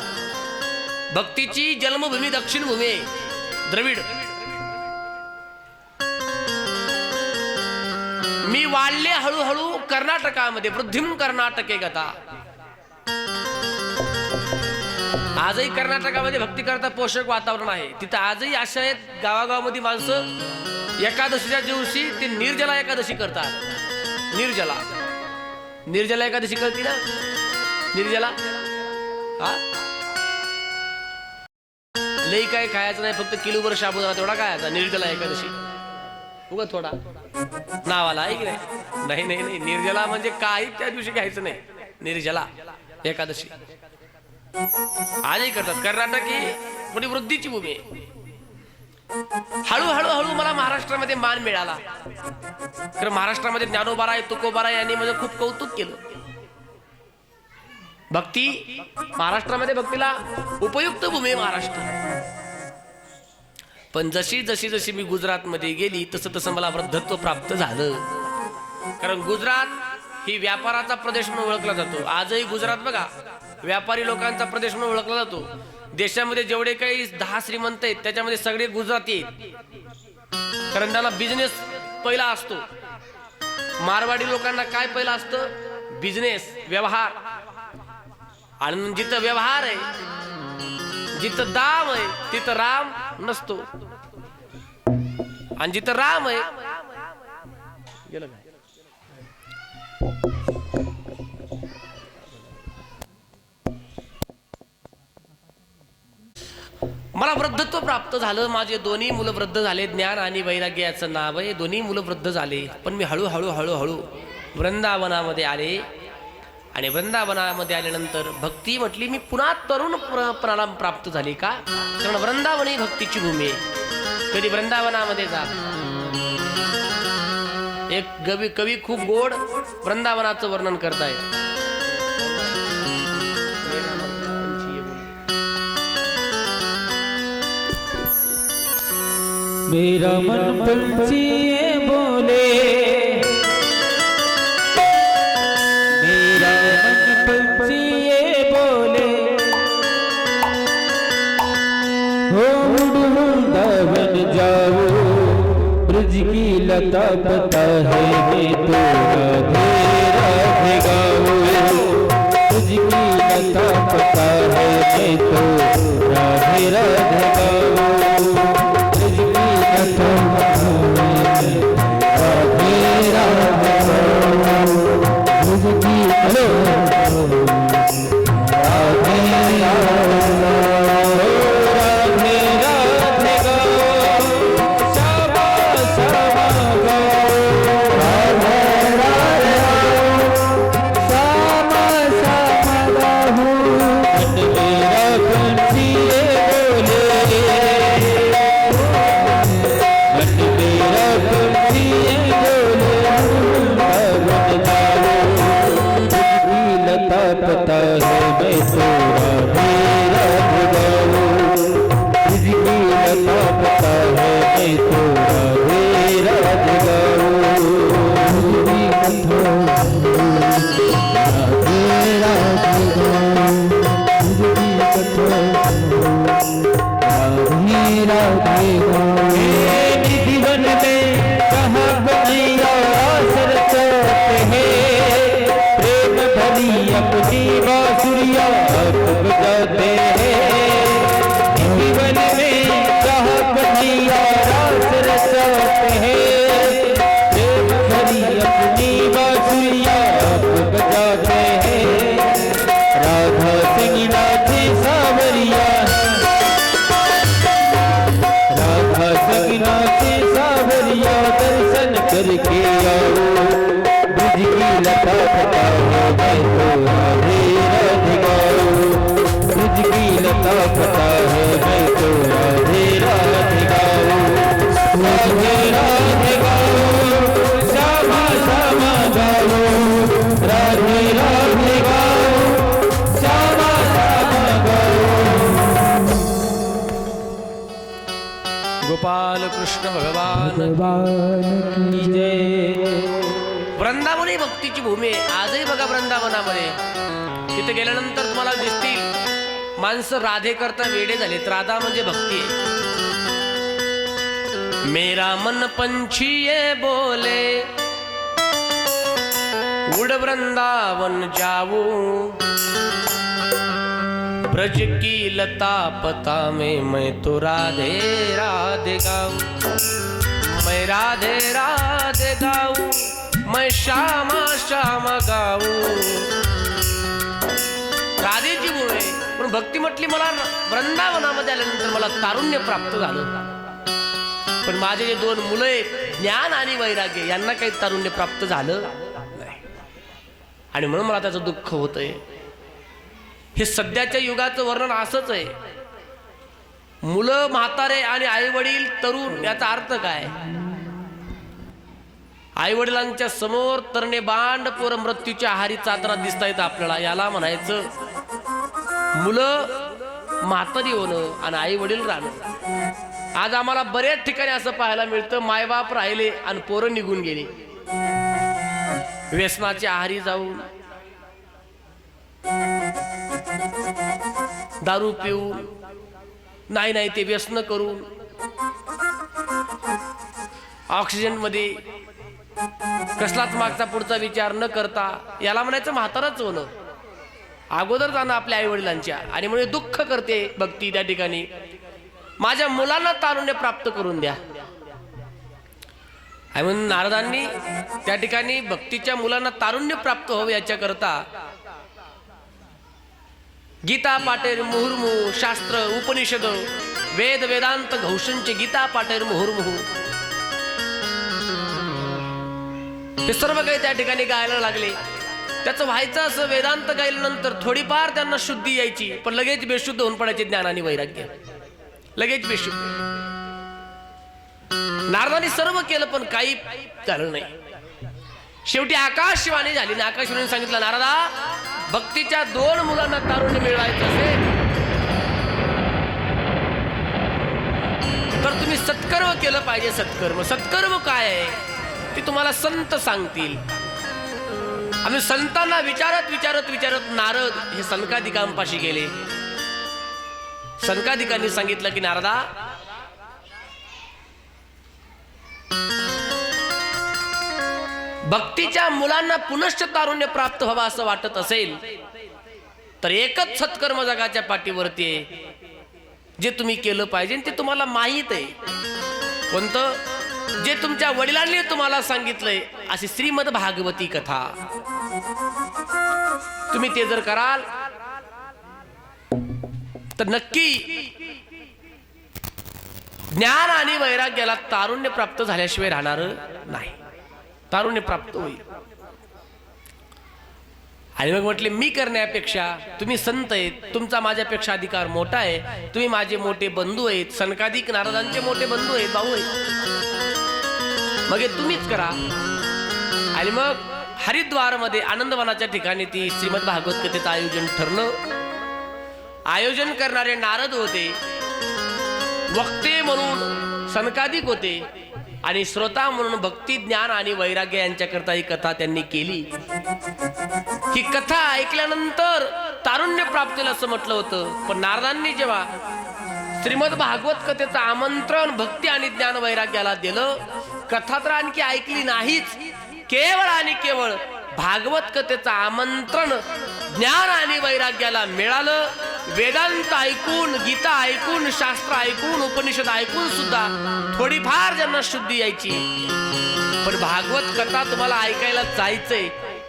[SPEAKER 1] भक्तीची जन्मभूमी दक्षिण भूमी आहे द्रविड. मी वाढले हळूहळू कर्नाटकामध्ये, वृद्धिम कर्नाटके गता. आजही कर्नाटकामध्ये भक्ती करता पोषक वातावरण आहे. तिथं आजही अशा आहेत गावागावामध्ये माणसं एकादशीच्या दिवशी ते निर्जला एकादशी करतात. निर्जला एकादशी करते ना, निर्जला. हा लई काय खायचं नाही, फक्त किलोभर साबुदाणा तेवढा खायचा. निर्जला एकादशी उगा थोडा नावाला आहे की नाही. नाही निर्जला म्हणजे काही त्या दिवशी घ्यायचं नाही. निर्जला एकादशी आजही करतात. कर्नाटक ही मोठी वृद्धीची भूमी आहे. हळूहळू मला महाराष्ट्रामध्ये मान मिळाला. तर महाराष्ट्रामध्ये ज्ञानोबाराय तुकोबाराय यांनी माझं खूप कौतुक केलं. भक्ती महाराष्ट्रामध्ये भक्तीला उपयुक्त भूमी आहे महाराष्ट्र. पण जशी मी गुजरातमध्ये गेली तसं मला वृद्धत्व प्राप्त झालं. कारण गुजरात ही व्यापाराचा प्रदेश म्हणून ओळखला जातो. आजही गुजरात बघा व्यापारी लोकांचा प्रदेश म्हणून ओळखला जातो. देशामध्ये जेवढे काही 10 श्रीमंत आहेत त्याच्यामध्ये सगळे गुजराती आहेत. कारण त्यांना बिझनेस पहिला असतो. मारवाडी लोकांना काय पहिला असतं, बिझनेस, व्यवहार. आणि जिथं व्यवहार आहे, जिथं दाम आहे, तिथं राम नसतो. आणि जिथं राम आहे गेलं काय. मला वृद्धत्व प्राप्त झालं. माझे 2 मुलं वृद्ध झाले. ज्ञान आणि वैराग्य याचं नाव आहे. 2 मुलं वृद्ध झाले. पण मी हळूहळू वृंदावनामध्ये आले. आणि वृंदावनामध्ये आल्यानंतर भक्ती म्हटली मी पुन्हा तरुण प्राणाम प्राप्त झाली. का, कारण वृंदावन ही भक्तीची भूमी आहे. कधी वृंदावनामध्ये जा. एक कवी खूप गोड वृंदावनाचं वर्णन करताय.
[SPEAKER 2] मेरा मन पंछी बोले, मेरा मन पंछी जाऊं ब्रज की लता पता है मैं तो राधे राधे गाऊं ब्रज की लता पता है मैं तो राधे राधे गाऊं ब्रज की लता राधे राधे गाऊं ब्रज की हेलो राधे पता है मैं तो राधे राधे गाऊं ब्रज की लता पता है मैं तो राधे राधे गाऊं राधे राधे गाऊं राधे राधे गाऊं जीवन में कहाँ बनैया सरसते हैं अपनी बांसुरियां आप बजाते हैं जीवन में कहाँ कन्हैया रास रचाते हैं प्रेम भरी अपनी बांसुरियां आप बजाते हैं राधा सिंह नाचे सावरिया राधा सिंह नाचे सावरिया दर्शन करके आओ ब्रज की लता पता है मैं तो राधे राधे गाऊं ब्रज की लता पता है मैं तो राधे राधे गाऊं राधे राधे गाऊं श्यामा श्यामा गाऊं राधे राधे गाऊं श्यामा श्यामा गाऊं
[SPEAKER 1] गोपाल कृष्ण भगवान
[SPEAKER 2] की जय
[SPEAKER 1] वृंदावन ही भक्तीची भूमी आहे. आजही बघा वृंदावनामध्ये तिथे गेल्यानंतर तुम्हाला दिसतील माणसं राधे करता वेडे झालेत. राधा म्हणजे भक्ती आहे. मेरा मन पंछी ये बोले उड़ वृंदावन जाऊं ब्रज की लता पता में मैं तो राधे राधे गाऊं मैं राधे राधे गाऊं मैं श्यामा श्यामा गाऊं. राधेची भूमी पण भक्ती म्हटली मला वृंदावनामध्ये आल्यानंतर मला तारुण्य प्राप्त झालं. पण माझे जे दोन मुलं आहेत ज्ञान आणि वैराग्य यांना काही तारुण्य प्राप्त झालं नाही आणि म्हणून मला त्याचं दुःख होतंय. हे सध्याच्या युगाचं वर्णन असंच आहे. मुलं म्हातारे आणि आई वडील तरुण याचा अर्थ काय? आई वडिलांच्या समोर तरणे बांड पोर मृत्यूच्या आहारी चादरात दिसता येतं आपल्याला. याला म्हणायचं मुलं म्हातारी होणं आणि आई वडील राहणं. आज आम्हाला बऱ्याच ठिकाणी असं पाहायला मिळतं मायबाप राहिले आणि पोरं निघून गेली व्यसनाच्या आहारी जाऊन दारू पिऊन नाही नाही ते व्यसन करून ऑक्सिजन मध्ये कसलाच मागचा पुढचा विचार न करता याला म्हणायचं म्हातारच होणं. अगोदर जाणं आपल्या आई वडिलांच्या आणि म्हणजे दुःख करते भक्ती त्या ठिकाणी. माझ्या मुलांना तारुण्य प्राप्त करून द्या आणि म्हणून नारदांनी त्या ठिकाणी भक्तीच्या मुलांना तारुण्य प्राप्त व्हावे याच्या करता गीता पाटेर मुहुर्मुहु शास्त्र उपनिषद वेद वेदांत घोषणचे गीता पाटेर मुहुर्मुहु हे सर्व काही त्या ठिकाणी गायला लागले. त्याचं व्हायचं असं वेदांत गायल्यानंतर थोडीफार त्यांना शुद्धी यायची पण लगेच बेशुद्ध होऊन पडायचे ज्ञान आणि वैराग्य लगेच बेशुद्ध. नारदांनी सर्व केलं पण काही झालं नाही. शेवटी आकाशवाणी झाली आणि आकाशवाणीने सांगितलं नारदा भक्तीच्या दोन मुलांना तारुण्य मिळवायचं असेल तर तुम्ही सत्कर्म केलं पाहिजे. सत्कर्म सत्कर्म काय आहे ते तुम्हाला संत सांगतील. आम्ही संतांना विचारत विचारत विचारत नारद हे सनकादिकांपाशी गेले. सनकादिकांनी सांगितलं की नारदा भक्तीच्या मुलांना पुनश्च तारुण्य प्राप्त व्हावं असं वाटत असेल तर एकच सत्कर्म जगाच्या पाठीवरती आहे जे तुम्ही केलं पाहिजे ते तुम्हाला माहीत आहे. कोणतं? जे तुमच्या वडिलांनी तुम्हाला सांगितलंय अशी श्रीमद भागवती कथा. तुम्ही ते जर कराल तर नक्की ज्ञान आणि वैराग्याला तारुण्य प्राप्त झाल्याशिवाय राहणार नाही. तारुण्य प्राप्त होईल. आणि मग म्हटले मी करण्यापेक्षा तुम्ही संत आहेत, तुमचा माझ्यापेक्षा अधिकार मोठा आहे, तुम्ही माझे मोठे बंधू आहेत, सनकादिक नारदांचे मोठे बंधू आहेत, भाऊ आहेत, मग हे तुम्हीच करा. आणि मग हरिद्वार मध्ये आनंदवनाच्या ठिकाणी ती श्रीमद भागवत कथेचं आयोजन ठरलं. आयोजन करणारे नारद होते, वक्ते म्हणून सनकादिक होते आणि श्रोता म्हणून भक्ती ज्ञान आणि वैराग्य यांच्याकरता ही कथा त्यांनी केली. ही कथा ऐकल्यानंतर तारुण्य प्राप्त होईल असं म्हटलं होतं. पण नारदांनी जेव्हा श्रीमद भागवत कथेचं आमंत्रण भक्ती आणि ज्ञान वैराग्याला दिलं, कथा तर आणखी ऐकली नाहीच, केवळ आणि केवळ भागवत कथेचं आमंत्रण ज्ञान आणि वैराग्याला मिळालं. वेदांत ऐकून, गीता ऐकून, शास्त्र ऐकून, उपनिषद ऐकून सुद्धा थोडीफार ज्यांना शुद्धी यायची, पण भागवत कथा तुम्हाला ऐकायला जायचंय,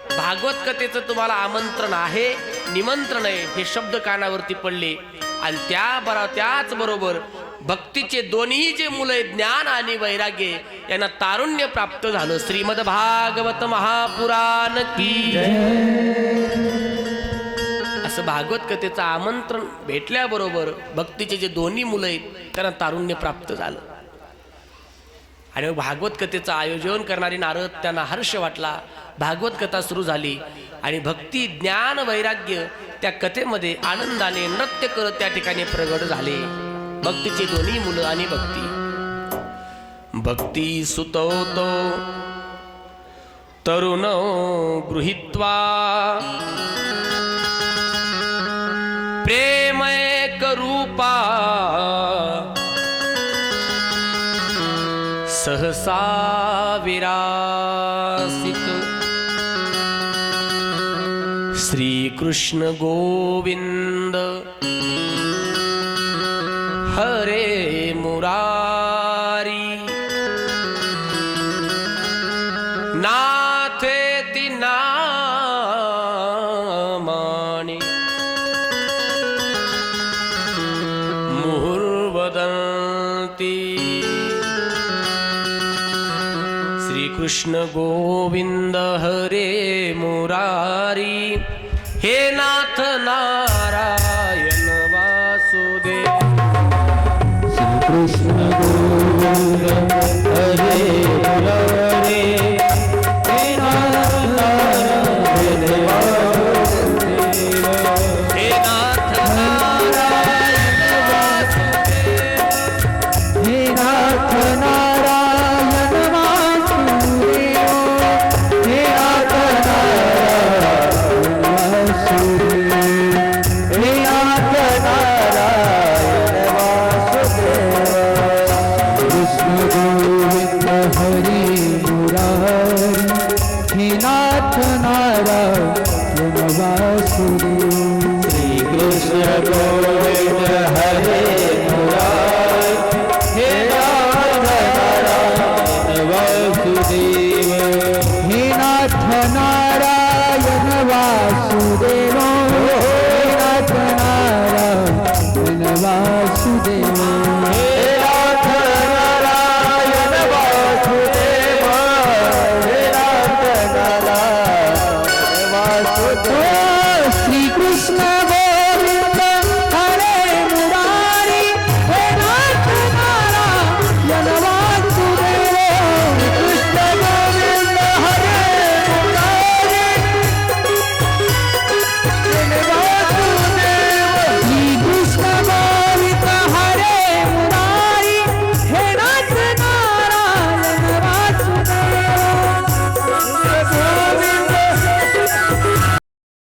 [SPEAKER 1] भागवत कथेचं तुम्हाला आमंत्रण आहे, निमंत्रण आहे, हे शब्द कानावरती पडले. आणि त्याच बरोबर भक्तीचे दोन्ही जे मुलं ज्ञान आणि वैराग्य यांना तारुण्य प्राप्त झालं. श्रीमद भागवत महापुराण की असं भागवत कथेचं आमंत्रण भेटल्याबरोबर भक्तीचे जे दोन्ही मुलं आहेत त्यांना तारुण्य प्राप्त झालं. आणि मग भागवत कथेचं आयोजन करणारे नारद त्यांना हर्ष वाटला. भागवत कथा सुरू झाली आणि भक्ती ज्ञान वैराग्य त्या कथेमध्ये आनंदाने नृत्य करत त्या ठिकाणी प्रगट झाले. भक्तीचे दोन्ही मुलं आणि भक्ती सुतोतो तरुण गृहीत्वा प्रेमैक रूपा सहसा विरासित श्री कृष्ण गोविंद हरे मुरारी नाथेति नामानि मुहुर्वदन्ति श्री कृष्ण गोविंद हरे मुरारी हे नाथ नारायण वासुदेव
[SPEAKER 2] कृष्ण गोविंद हरे मुरारी हे नाथ नारायण वासुदेव
[SPEAKER 1] हे नाथ नारायण वासुदेव
[SPEAKER 2] हे नाथ नारायण वासुदेव हे नाथ नारायण वासुदेव हे नाथ नारायण कृष्ण गोविंद हरे मुरारी हे नाथ नारायण वासुदेव श्री कृष्ण